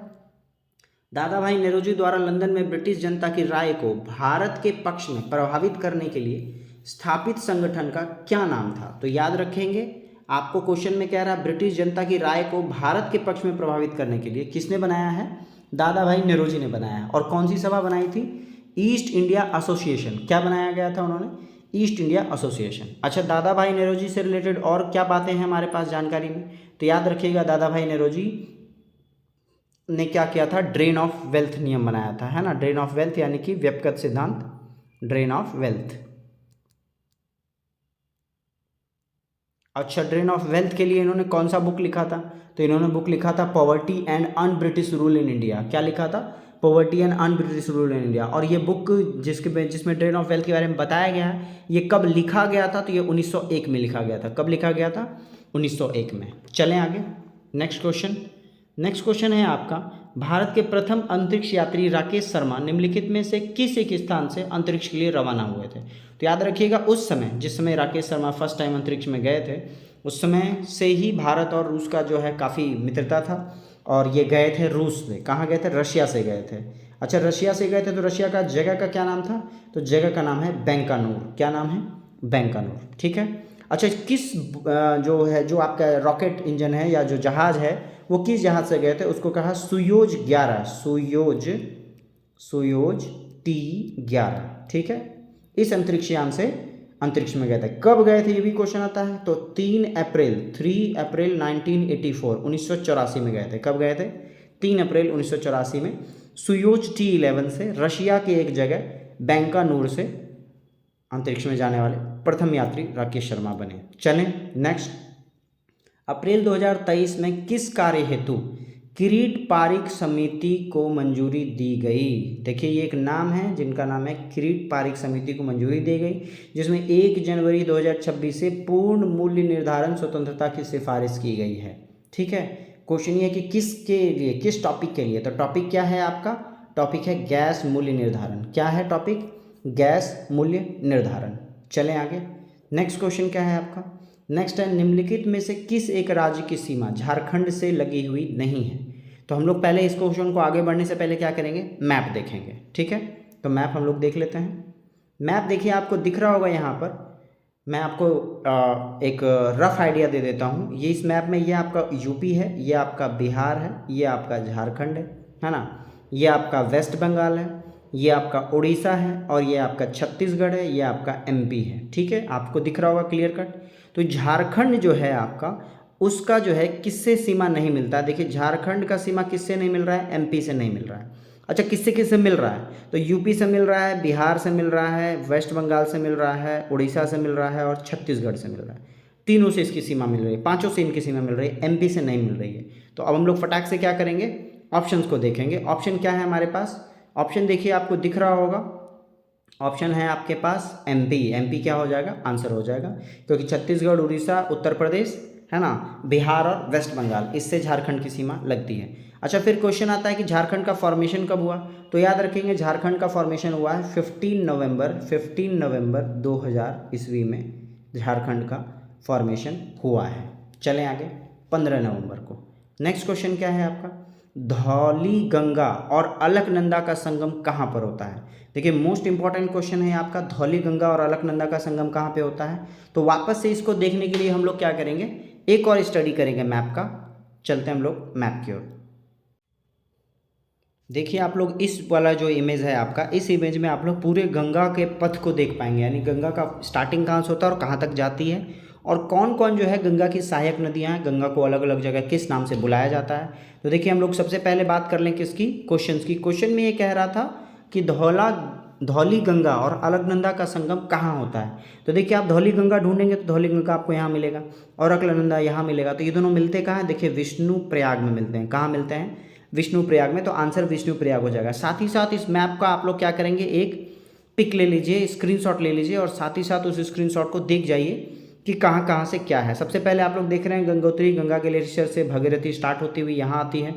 दादा भाई नेरोजी द्वारा लंदन में ब्रिटिश जनता की राय को भारत के पक्ष में प्रभावित करने के लिए स्थापित संगठन का क्या नाम था? तो याद रखेंगे, आपको क्वेश्चन में कह रहा है ब्रिटिश जनता की राय को भारत के पक्ष में प्रभावित करने के लिए किसने बनाया है? दादा भाई नेरोजी ने बनाया है। और कौन सी सभा बनाई थी? East India association. क्या बनाया गया था उन्होंने? East India association. अच्छा दादा भाई नेरोजी से रिलेटेड और क्या बातें हैं हमारे पास जानकारी में? तो याद रखिएगा, दादा भाई नेरोजी ने क्या किया था? ड्रेन ऑफ वेल्थ नियम बनाया था, है ना। ड्रेन ऑफ वेल्थ यानी कि व्यक्तिगत सिद्धांत, ड्रेन ऑफ वेल्थ। अच्छा ड्रेन ऑफ वेल्थ के लिए इन्होंने कौन सा बुक लिखा था? तो इन्होंने बुक लिखा था poverty and un British rule in India. क्या लिखा था? Poverty and un British rule in India. और ये बुक जिसमें ड्रेन ऑफ वेल्थ के बारे में बताया गया है, ये कब लिखा गया था? तो ये 1901 में लिखा गया था। कब लिखा गया था? 1901 में। चलें आगे। Next question. नेक्स्ट क्वेश्चन है आपका, भारत के प्रथम अंतरिक्ष यात्री राकेश शर्मा निम्नलिखित में से किस एक स्थान से अंतरिक्ष के लिए रवाना हुए थे? तो याद रखिएगा, उस समय जिस समय राकेश शर्मा फर्स्ट टाइम अंतरिक्ष में गए थे, उस समय से ही भारत और रूस का जो है काफ़ी मित्रता था, और ये गए थे रूस से। कहाँ गए थे? रशिया से गए थे। अच्छा रशिया से गए थे, तो रशिया का जगह का क्या नाम था? तो जगह का नाम है बैंकानूर। क्या नाम है? बैंकानूर। ठीक है। अच्छा किस जो आपका रॉकेट इंजन है या जो जहाज़ है वो किस जहाज़ से गए थे? उसको कहा सुयोज 11, सुयोज T11। ठीक है, इस अंतरिक्ष यान से अंतरिक्ष में गए थे। कब गए थे ये भी क्वेश्चन आता है। तो 3 अप्रैल 1984 1984 में गए थे। कब गए थे? 3 अप्रैल 1984 में सुयोज T11 से रशिया के एक जगह बैंकानूर से अंतरिक्ष में जाने वाले प्रथम यात्री राकेश शर्मा बने। चलें नेक्स्ट। अप्रैल 2023 में किस कार्य हेतु किरीट पारिक समिति को मंजूरी दी गई। देखिए ये एक नाम है जिनका नाम है किरीट पारिक समिति को मंजूरी दी गई, जिसमें 1 जनवरी 2026 से पूर्ण मूल्य निर्धारण स्वतंत्रता की सिफारिश की गई है। ठीक है, क्वेश्चन ये है कि किसके लिए, किस टॉपिक के लिए। तो टॉपिक क्या है आपका, टॉपिक है गैस मूल्य निर्धारण। क्या है टॉपिक, गैस मूल्य निर्धारण। चलें आगे, नेक्स्ट क्वेश्चन क्या है आपका, नेक्स्ट है निम्नलिखित में से किस एक राज्य की सीमा झारखंड से लगी हुई नहीं है। तो हम लोग पहले इस क्वेश्चन को आगे बढ़ने से पहले क्या करेंगे, मैप देखेंगे। ठीक है, तो मैप हम लोग देख लेते हैं। मैप देखिए आपको दिख रहा होगा यहाँ पर, मैं आपको एक रफ आइडिया दे देता हूँ। ये इस मैप में ये आपका यूपी है, ये आपका बिहार है, ये आपका झारखंड है ना, ये आपका वेस्ट बंगाल है, ये आपका उड़ीसा है और ये आपका छत्तीसगढ़ है, ये आपका एमपी है। ठीक है, आपको दिख रहा होगा क्लियर कट। तो झारखंड जो है आपका, उसका जो है किससे सीमा नहीं मिलता। देखिए झारखंड का सीमा किससे नहीं मिल रहा है, एमपी से नहीं मिल रहा है। अच्छा, किससे किससे मिल रहा है, तो यूपी से मिल रहा है, बिहार से मिल रहा है, वेस्ट बंगाल से मिल रहा है, उड़ीसा से मिल रहा है और छत्तीसगढ़ से मिल रहा है। तीनों से इसकी सीमा मिल रही है, पांचों से इनकी सीमा मिल रही है, एमपी से नहीं मिल रही है। तो अब हम लोग फटाक से क्या करेंगे, ऑप्शंस को देखेंगे। ऑप्शन क्या है हमारे पास, ऑप्शन देखिए आपको दिख रहा होगा, ऑप्शन है आपके पास एमपी। एमपी क्या हो जाएगा, आंसर हो जाएगा, क्योंकि छत्तीसगढ़, उड़ीसा, उत्तर प्रदेश है ना, बिहार और वेस्ट बंगाल, इससे झारखंड की सीमा लगती है। अच्छा, फिर क्वेश्चन आता है कि झारखंड का फॉर्मेशन कब हुआ। तो याद रखेंगे झारखंड का फॉर्मेशन हुआ है 15 नवंबर 2000 ईस्वी में झारखंड का फॉर्मेशन हुआ है। चलें आगे, 15 नवंबर को। नेक्स्ट क्वेश्चन क्या है आपका, धौली गंगा और अलकनंदा का संगम कहाँ पर होता है। देखिए मोस्ट इंपॉर्टेंट क्वेश्चन है आपका, धौली गंगा और अलकनंदा का संगम कहाँ पे होता है। तो वापस से इसको देखने के लिए हम लोग क्या करेंगे, एक और स्टडी करेंगे मैप का। चलते हैं हम लोग मैप की ओर। देखिए आप लोग इस वाला जो इमेज है आपका, इस इमेज में आप लोग पूरे गंगा के पथ को देख पाएंगे, यानी गंगा का स्टार्टिंग कहाँ से होता है और कहाँ तक जाती है, और कौन कौन जो है गंगा की सहायक नदियाँ हैं, गंगा को अलग अलग जगह किस नाम से बुलाया जाता है। तो देखिए हम लोग सबसे पहले बात कर लें किसकी, क्वेश्चंस की। क्वेश्चन में ये कह रहा था कि धौली गंगा और अलकनंदा का संगम कहाँ होता है। तो देखिए आप धौली गंगा ढूंढेंगे तो धौली गंगा आपको यहाँ मिलेगा और अलकनंदा यहाँ मिलेगा। तो ये दोनों मिलते कहाँ हैं, देखिए विष्णु प्रयाग में मिलते हैं। कहाँ मिलते हैं, विष्णु प्रयाग में। तो आंसर विष्णु प्रयाग हो जाएगा। साथ ही साथ इस मैप का आप लोग क्या करेंगे, एक पिक ले लीजिए, स्क्रीनशॉट ले लीजिए और साथ ही साथ उस स्क्रीनशॉट को देख जाइए कि कहाँ कहाँ से क्या है। सबसे पहले आप लोग देख रहे हैं गंगोत्री, गंगा ग्लेशियर से भगीरथी स्टार्ट होती हुई यहाँ आती है।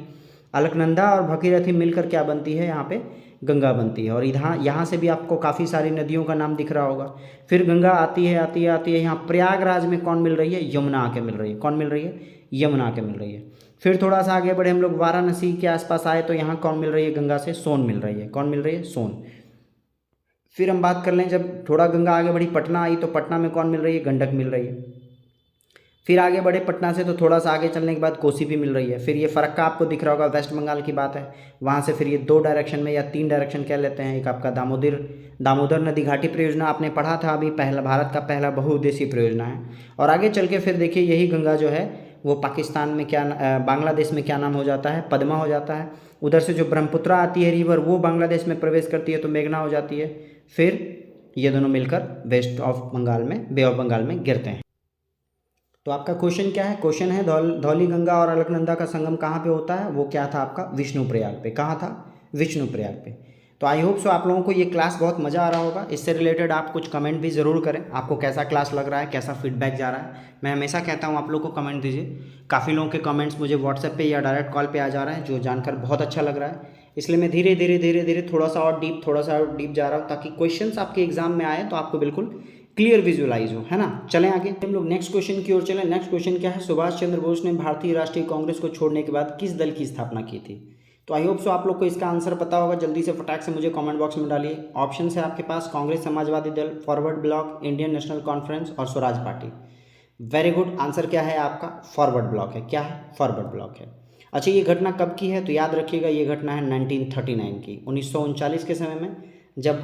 अलकनंदा और भगीरथी मिलकर क्या बनती है, यहाँ पे गंगा बनती है। और यहाँ से भी आपको काफ़ी सारी नदियों का नाम दिख रहा होगा। फिर गंगा आती है आती है आती है, यहाँ प्रयागराज में कौन मिल रही है, यमुना आके मिल रही है। कौन मिल रही है, यमुना आके मिल रही है। फिर थोड़ा सा आगे बढ़े हम लोग, वाराणसी के आसपास आए तो यहाँ कौन मिल रही है, गंगा से सोन मिल रही है। कौन मिल रही है, सोन। फिर हम बात कर लें, जब थोड़ा गंगा आगे बढ़ी, पटना आई तो पटना में कौन मिल रही है, गंडक मिल रही है। फिर आगे बढ़े पटना से तो थोड़ा सा आगे चलने के बाद कोसी भी मिल रही है। फिर ये फरक्का आपको दिख रहा होगा, वेस्ट बंगाल की बात है। वहाँ से फिर ये 2 डायरेक्शन में या 3 डायरेक्शन कह लेते हैं। एक आपका दामोदर नदी घाटी परियोजना आपने पढ़ा था अभी, पहला भारत का पहला बहुउद्देशीय परियोजना है। और आगे चल के फिर देखिए यही गंगा जो है वो पाकिस्तान में बांग्लादेश में क्या नाम हो जाता है, पद्मा हो जाता है। उधर से जो ब्रह्मपुत्रा आती है रिवर, वो बांग्लादेश में प्रवेश करती है तो मेघना हो जाती है। फिर ये दोनों मिलकर वेस्ट ऑफ बंगाल में, बे ऑफ बंगाल में गिरते हैं। तो आपका क्वेश्चन क्या है, क्वेश्चन है धौली गंगा और अलकनंदा का संगम कहाँ पे होता है। वो क्या था आपका, विष्णु प्रयाग पे। कहाँ था, विष्णु प्रयाग पे। तो आई होप सो आप लोगों को ये क्लास बहुत मज़ा आ रहा होगा। इससे रिलेटेड आप कुछ कमेंट भी ज़रूर करें, आपको कैसा क्लास लग रहा है, कैसा फीडबैक जा रहा है। मैं हमेशा कहता हूँ आप लोग को कमेंट दीजिए। काफ़ी लोगों के कमेंट्स मुझे व्हाट्सएप पे या डायरेक्ट कॉल पे आ जा रहे हैं, जो जानकर बहुत अच्छा लग रहा है। इसलिए मैं धीरे धीरे थोड़ा सा और डीप जा रहा हूँ, ताकि क्वेश्चंस आपके एग्जाम में आए तो आपको बिल्कुल क्लियर विजुअलाइज हो, है ना। चलें आगे, हम लोग नेक्स्ट क्वेश्चन की ओर चलें। नेक्स्ट क्वेश्चन क्या है, सुभाष चंद्र बोस ने भारतीय राष्ट्रीय कांग्रेस को छोड़ने के बाद किस दल की स्थापना की थी। तो आई होप सो आप लोग को इसका आंसर पता होगा। जल्दी से फटाक से मुझे कमेंट बॉक्स में डालिए। ऑप्शन है आपके पास, Congress, Samajwadi Dal, Forward Bloc, Indian National Conference और Swaraj Party. Very good, answer क्या है आपका, फॉरवर्ड ब्लॉक है। क्या है, फॉरवर्ड ब्लॉक है। अच्छा, ये घटना कब की है, तो याद रखिएगा ये घटना है 1939 की, 1939 के समय में, जब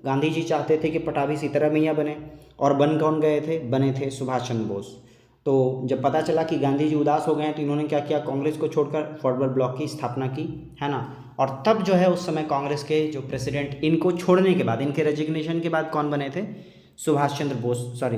गांधी जी चाहते थे कि पटाभी सीतारामैया बने। और बन कौन गए थे, बने थे सुभाष चंद्र बोस। तो जब पता चला कि गांधी जी उदास हो गए तो इन्होंने क्या किया, कांग्रेस को छोड़कर फॉरवर्ड ब्लॉक की स्थापना की, है ना। और तब जो है उस समय कांग्रेस के जो प्रेसिडेंट, इनको छोड़ने के बाद, इनके रेजिग्नेशन के बाद कौन बने थे, सुभाष चंद्र बोस, सॉरी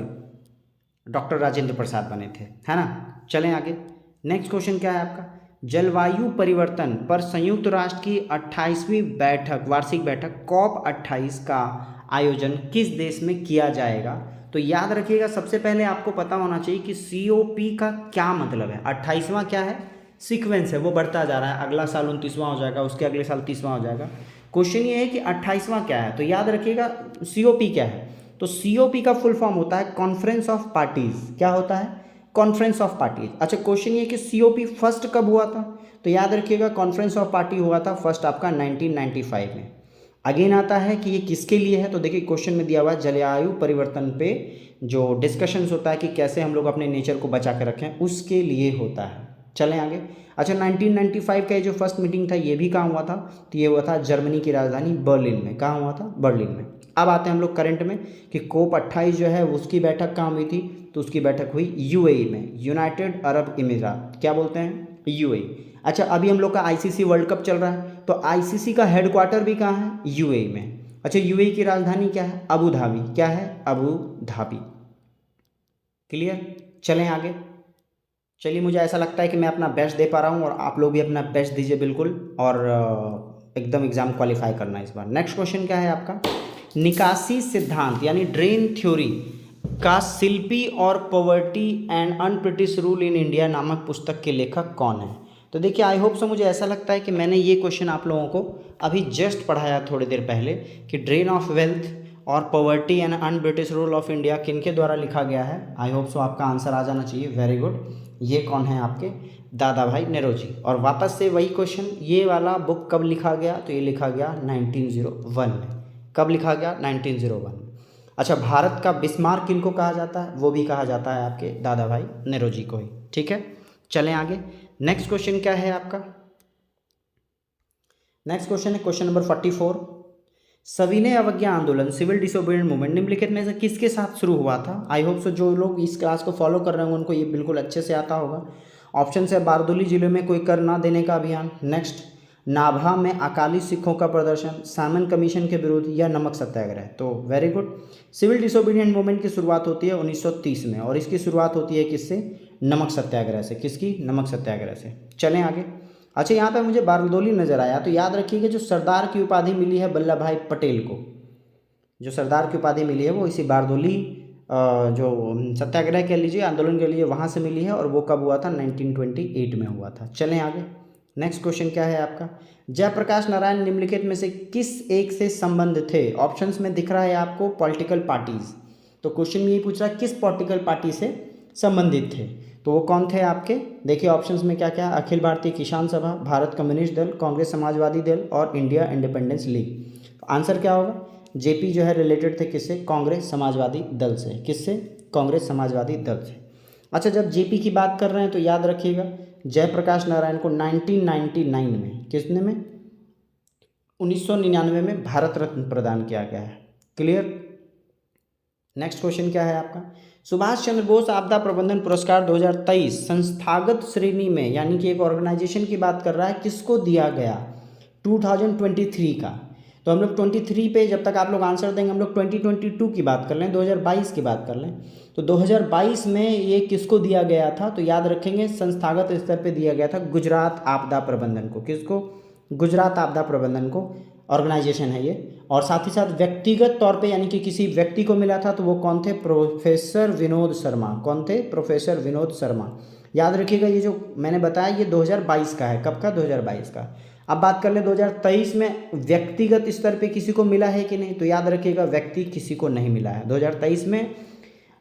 डॉक्टर राजेंद्र प्रसाद बने थे, है ना। चलें आगे, नेक्स्ट क्वेश्चन क्या है आपका, जलवायु परिवर्तन पर संयुक्त राष्ट्र की 28वीं बैठक, वार्षिक बैठक COP28 का आयोजन किस देश में किया जाएगा? तो याद रखिएगा, सबसे पहले आपको पता होना चाहिए कि COP का क्या मतलब है। 28वां क्या है? सीक्वेंस है, वो बढ़ता जा रहा है, अगला साल 29वां हो जाएगा, उसके अगले साल 30वां हो जाएगा। क्वेश्चन ये है कि 28वां क्या है, तो याद रखिएगा COP क्या है। तो COP का फुल फॉर्म होता है कॉन्फ्रेंस ऑफ पार्टीज। क्या होता है? Conference of parties. अच्छा, क्वेश्चन ये कि COP फर्स्ट कब हुआ था? तो याद रखिएगा कॉन्फ्रेंस ऑफ पार्टी हुआ था फर्स्ट आपका 1995 में। अगेन आता है कि ये किसके लिए है, तो देखिए क्वेश्चन में दिया हुआ है जलवायु परिवर्तन पे जो डिस्कशंस होता है कि कैसे हम लोग अपने नेचर को बचा कर रखें, उसके लिए होता है। चलें आगे। अच्छा, 1995 का ये जो फर्स्ट मीटिंग था ये भी कहाँ हुआ था? तो ये हुआ था जर्मनी की राजधानी बर्लिन में। कहाँ हुआ था? बर्लिन में। अब आते हैं हम लोग करंट में कि COP28 जो है उसकी बैठक कहाँ हुई थी? तो उसकी बैठक हुई UAE में, यूनाइटेड अरब इमिरात। क्या बोलते हैं? UAE। अच्छा, अभी हम लोग का ICC वर्ल्ड कप चल रहा है, तो ICC का हेडक्वार्टर भी कहाँ है? UAE में। अच्छा, UAE की राजधानी क्या है? Abu Dhabi. क्या है? Abu Dhabi. क्लियर? चलें आगे। चलिए, मुझे ऐसा लगता है कि मैं अपना बेस्ट दे पा रहा हूँ और आप लोग भी अपना बेस्ट दीजिए बिल्कुल, और एकदम एग्जाम क्वालिफाई करना है इस बार। नेक्स्ट क्वेश्चन क्या है आपका? निकासी सिद्धांत यानी ड्रेन थ्योरी का शिल्पी और poverty and un-British rule in India नामक पुस्तक के लेखक कौन है? तो देखिए, आई होप सो, मुझे ऐसा लगता है कि मैंने ये क्वेश्चन आप लोगों को अभी जस्ट पढ़ाया थोड़ी देर पहले कि ड्रेन ऑफ वेल्थ और poverty and un British rule of India किनके द्वारा लिखा गया है। आई होप सो आपका आंसर आ जाना चाहिए। Very good. ये कौन है? आपके दादा भाई नेरोजी। और वापस से वही क्वेश्चन, ये वाला बुक कब लिखा गया? तो ये लिखा गया 1901 में। कब लिखा गया? 1901 में। अच्छा, भारत का बिस्मार्क किनको कहा जाता है? वो भी कहा जाता है आपके दादा भाई नेरोजी को ही। ठीक है, चलें आगे। नेक्स्ट क्वेश्चन क्या है आपका? नेक्स्ट क्वेश्चन है क्वेश्चन नंबर 44। सविनय अवज्ञा आंदोलन, सिविल डिसोबीडियंट मूवमेंट निम्नलिखित में से किसके साथ शुरू हुआ था? आई होप सो जो लोग इस क्लास को फॉलो कर रहे होंगे उनको ये बिल्कुल अच्छे से आता होगा। ऑप्शन है बारदोली जिले में कोई कर ना देने का अभियान, नेक्स्ट नाभा में अकाली सिखों का प्रदर्शन, साइमन कमीशन के विरुद्ध, या नमक सत्याग्रह। तो very good. Civil disobedient movement की शुरुआत होती है 1930 में, और इसकी शुरुआत होती है किससे? नमक सत्याग्रह से। किसकी? नमक सत्याग्रह से। चलें आगे। अच्छा, यहाँ पे मुझे बारदोली नजर आया, तो याद रखिएगा जो सरदार की उपाधि मिली है वल्लभ भाई पटेल को, जो सरदार की उपाधि मिली है वो इसी बारदोली जो सत्याग्रह कह लीजिए, आंदोलन के लिए, वहाँ से मिली है, और वो कब हुआ था? 1928 में हुआ था। चलें आगे। नेक्स्ट क्वेश्चन क्या है आपका? जयप्रकाश नारायण निम्नलिखित में से किस एक से संबंध थे? ऑप्शंस में दिख रहा है आपको पॉलिटिकल पार्टीज। तो क्वेश्चन में ये पूछ रहा है किस पॉलिटिकल पार्टी से संबंधित थे, तो वो कौन थे आपके? देखिए ऑप्शंस में क्या क्या? अखिल भारतीय किसान सभा, भारत कम्युनिस्ट दल, कांग्रेस समाजवादी दल, और इंडिया इंडिपेंडेंस लीग। तो आंसर क्या होगा? जेपी जो है रिलेटेड थे किससे? कांग्रेस समाजवादी दल से। किससे? कांग्रेस समाजवादी दल से। अच्छा, जब जेपी की बात कर रहे हैं तो याद रखिएगा जयप्रकाश नारायण को 1999 में, किसने में? 1999 में भारत रत्न प्रदान किया गया है। क्लियर? नेक्स्ट क्वेश्चन क्या है आपका? सुभाष चंद्र बोस आपदा प्रबंधन पुरस्कार 2023 संस्थागत श्रेणी में, यानी कि एक ऑर्गेनाइजेशन की बात कर रहा है, किसको दिया गया 2023 का? तो हम लोग 23 पे जब तक आप लोग आंसर देंगे हम लोग 2022 की बात कर लें, 2022 की बात कर लें। तो 2022 में ये किसको दिया गया था? तो याद रखेंगे संस्थागत स्तर पे दिया गया था गुजरात आपदा प्रबंधन को। किसको? गुजरात आपदा प्रबंधन को, ऑर्गेनाइजेशन है ये। और साथ ही साथ व्यक्तिगत तौर पे यानी कि किसी व्यक्ति को मिला था, तो वो कौन थे? प्रोफेसर विनोद शर्मा। कौन थे? प्रोफेसर विनोद शर्मा। याद रखिएगा ये जो मैंने बताया ये 2022 का है। कब का? 2022 का। अब बात कर ले 2023 में व्यक्तिगत स्तर पे किसी को मिला है कि नहीं, तो याद रखिएगा व्यक्ति किसी को नहीं मिला है। 2023 में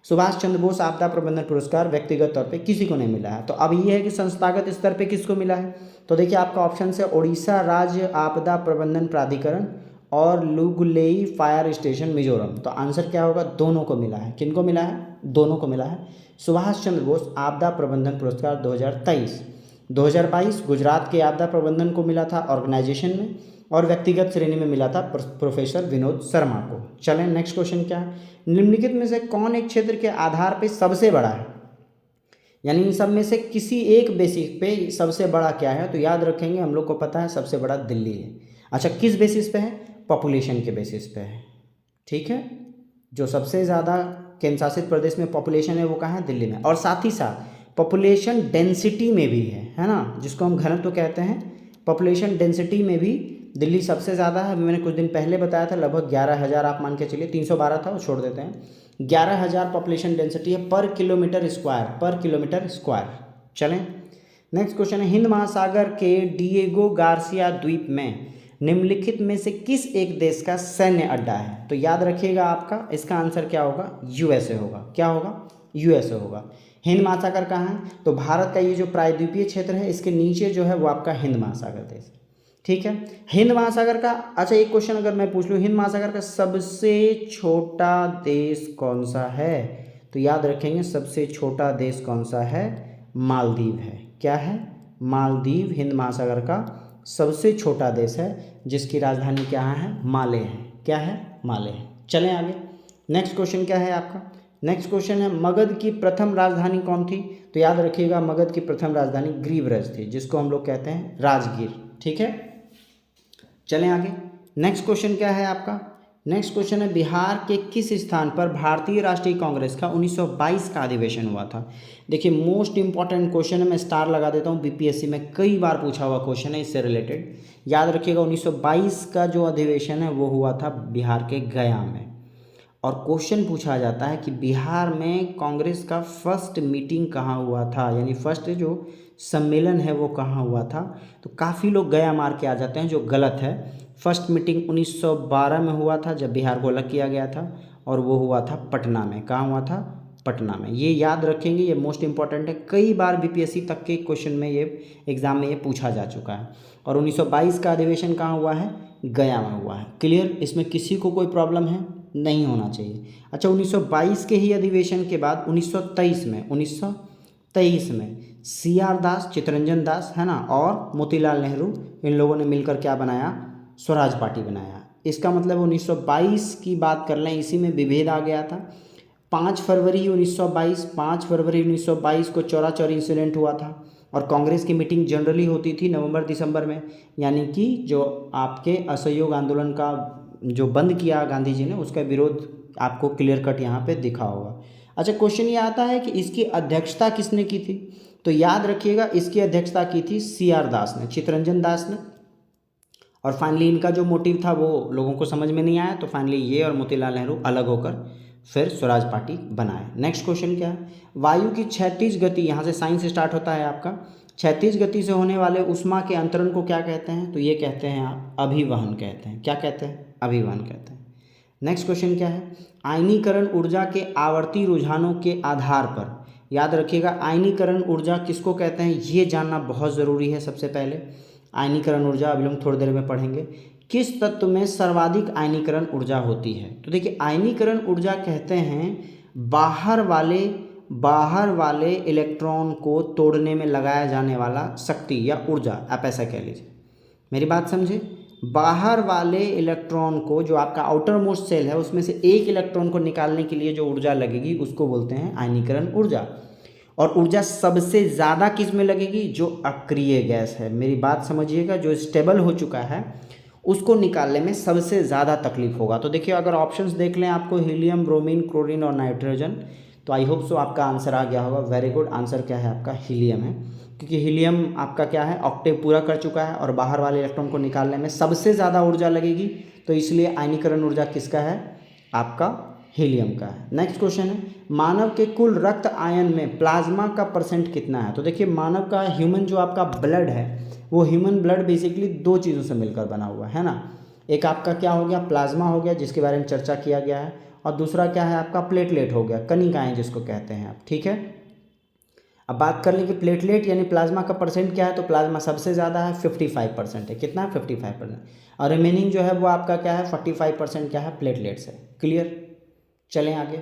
सुभाष चंद्र बोस आपदा प्रबंधन पुरस्कार व्यक्तिगत तौर पे किसी को नहीं मिला है। तो अब ये है कि संस्थागत स्तर पे किसको मिला है? तो देखिए आपका ऑप्शन है ओडिशा राज्य आपदा प्रबंधन प्राधिकरण और लुगलेई फायर स्टेशन मिजोरम। तो आंसर क्या होगा? दोनों को मिला है। किनको मिला है? दोनों को मिला है। सुभाष चंद्र बोस आपदा प्रबंधन पुरस्कार 2023, 2022 गुजरात के आपदा प्रबंधन को मिला था ऑर्गेनाइजेशन में, और व्यक्तिगत श्रेणी में मिला था प्रोफेसर विनोद शर्मा को। चलें नेक्स्ट क्वेश्चन क्या है? निम्नलिखित में से कौन एक क्षेत्र के आधार पे सबसे बड़ा है? यानी इन सब में से किसी एक बेसिस पे सबसे बड़ा क्या है? तो याद रखेंगे हम लोग को पता है सबसे बड़ा दिल्ली है। अच्छा, किस बेसिस पे है? पॉपुलेशन के बेसिस पे है। ठीक है, जो सबसे ज़्यादा केंद्र शासित प्रदेश में पॉपुलेशन है वो कहाँ है? दिल्ली में। और साथ ही साथ पॉपुलेशन डेंसिटी में भी है ना, जिसको हम घनत्व कहते हैं, पॉपुलेशन डेंसिटी में भी दिल्ली सबसे ज़्यादा है। मैंने कुछ दिन पहले बताया था, लगभग 11,000 आप मान के चलिए, 312 था वो छोड़ देते हैं, 11,000 पॉपुलेशन डेंसिटी है पर किलोमीटर स्क्वायर। चलें नेक्स्ट क्वेश्चन है, हिंद महासागर के डिएगो गार्सिया द्वीप में निम्नलिखित में से किस एक देश का सैन्य अड्डा है? तो याद रखिएगा आपका इसका आंसर क्या होगा, यूएसए होगा। क्या होगा? यूएसए होगा। हिंद महासागर कहाँ है? तो भारत का ये जो प्रायद्वीपीय क्षेत्र है इसके नीचे जो है वो आपका हिंद महासागर देश है। ठीक है, हिंद महासागर का, अच्छा एक क्वेश्चन अगर मैं पूछ लूँ, हिंद महासागर का सबसे छोटा देश कौन सा है? तो याद रखेंगे सबसे छोटा देश कौन सा है? मालदीव है। क्या है? मालदीव हिंद महासागर का सबसे छोटा देश है, जिसकी राजधानी क्या है? माले है। क्या है? माले है। चलें आगे, नेक्स्ट क्वेश्चन क्या है आपका? नेक्स्ट क्वेश्चन है, मगध की प्रथम राजधानी कौन थी? तो याद रखिएगा मगध की प्रथम राजधानी ग्रीव्रज थी, जिसको हम लोग कहते हैं राजगीर। ठीक है, चलें आगे, नेक्स्ट क्वेश्चन क्या है आपका? नेक्स्ट क्वेश्चन है, बिहार के किस स्थान पर भारतीय राष्ट्रीय कांग्रेस का 1922 का अधिवेशन हुआ था? देखिए मोस्ट इंपॉर्टेंट क्वेश्चन है, मैं स्टार लगा देता हूँ, बीपीएससी में कई बार पूछा हुआ क्वेश्चन है इससे रिलेटेड। याद रखिएगा 1922 का जो अधिवेशन है वो हुआ था बिहार के गया में। और क्वेश्चन पूछा जाता है कि बिहार में कांग्रेस का फर्स्ट मीटिंग कहाँ हुआ था, यानी फर्स्ट जो सम्मेलन है वो कहाँ हुआ था? तो काफ़ी लोग गया मार के आ जाते हैं, जो गलत है। फर्स्ट मीटिंग 1912 में हुआ था, जब बिहार को अलग किया गया था, और वो हुआ था पटना में। कहाँ हुआ था? पटना में। ये याद रखेंगे, ये मोस्ट इंपॉर्टेंट है, कई बार बीपीएससी तक के क्वेश्चन में ये एग्जाम में ये पूछा जा चुका है। और 1922 का अधिवेशन कहाँ हुआ है? गया में हुआ है। क्लियर, इसमें किसी को कोई प्रॉब्लम है? नहीं होना चाहिए। अच्छा, 1922 के ही अधिवेशन के बाद 1923 में CR दास, चित्तरंजन दास है ना, और मोतीलाल नेहरू, इन लोगों ने मिलकर क्या बनाया? स्वराज पार्टी बनाया। इसका मतलब 1922 की बात कर लें, इसी में विभेद आ गया था। 5 फरवरी 1922 को चौरा चौरी इंसिडेंट हुआ था। और कांग्रेस की मीटिंग जनरली होती थी नवंबर दिसंबर में, यानी कि जो आपके असहयोग आंदोलन का जो बंद किया गांधी जी ने, उसका विरोध आपको क्लियर कट यहाँ पे दिखा होगा। अच्छा, क्वेश्चन ये आता है कि इसकी अध्यक्षता किसने की थी? तो याद रखिएगा इसकी अध्यक्षता की थी CR दास ने, चित्तरंजन दास ने। और फाइनली इनका जो मोटिव था वो लोगों को समझ में नहीं आया, तो फाइनली ये और मोतीलाल नेहरू अलग होकर फिर स्वराज पार्टी बनाए। नेक्स्ट क्वेश्चन क्या है? वायु की क्षैतिज गति, यहाँ से साइंस स्टार्ट होता है आपका, क्षैतिज गति से होने वाले उष्मा के अंतरण को क्या कहते हैं? तो ये कहते हैं आप अभिवहन कहते हैं। क्या कहते हैं? अभिवहन कहते हैं। नेक्स्ट क्वेश्चन क्या है? आयनीकरण ऊर्जा के आवर्ती रुझानों के आधार पर, याद रखिएगा आयनीकरण ऊर्जा किसको कहते हैं, ये जानना बहुत ज़रूरी है। सबसे पहले आयनीकरण ऊर्जा अभी हम थोड़ी देर में पढ़ेंगे। किस तत्व में सर्वाधिक आयनीकरण ऊर्जा होती है? तो देखिए आयनीकरण ऊर्जा कहते हैं बाहर वाले इलेक्ट्रॉन को तोड़ने में लगाया जाने वाला शक्ति या ऊर्जा, आप ऐसा कह लीजिए। मेरी बात समझे, बाहर वाले इलेक्ट्रॉन को, जो आपका आउटर मोस्ट सेल है उसमें से एक इलेक्ट्रॉन को निकालने के लिए जो ऊर्जा लगेगी उसको बोलते हैं आयनीकरण ऊर्जा। और ऊर्जा सबसे ज़्यादा किस में लगेगी? जो अक्रिय गैस है। मेरी बात समझिएगा, जो स्टेबल हो चुका है उसको निकालने में सबसे ज़्यादा तकलीफ होगा। तो देखिए अगर ऑप्शंस देख लें आपको, हीलियम, ब्रोमीन, क्लोरीन और नाइट्रोजन, तो आई होप सो आपका आंसर आ गया होगा। वेरी गुड, आंसर क्या है आपका? हीलियम है, क्योंकि हीलियम आपका क्या है? ऑक्टेव पूरा कर चुका है और बाहर वाले इलेक्ट्रॉन को निकालने में सबसे ज़्यादा ऊर्जा लगेगी, तो इसलिए आयनीकरण ऊर्जा किसका है? आपका हीलियम का है। नेक्स्ट क्वेश्चन है, मानव के कुल रक्त आयन में प्लाज्मा का परसेंट कितना है? तो देखिए मानव का ह्यूमन जो आपका ब्लड है, वो ह्यूमन ब्लड बेसिकली 2 चीज़ों से मिलकर बना हुआ है ना। एक आपका क्या हो गया? प्लाज्मा हो गया, जिसके बारे में चर्चा किया गया है, और दूसरा क्या है आपका? प्लेटलेट हो गया, कणिकाएं जिसको कहते हैं आप। ठीक है, अब बात कर लें कि प्लेटलेट यानी प्लाज्मा का परसेंट क्या है, तो प्लाज्मा सबसे ज़्यादा है, 55% है। कितना है? 55%। और रिमेनिंग जो है वो आपका क्या है? 45% क्या है? प्लेटलेट्स है। क्लियर, चलें आगे,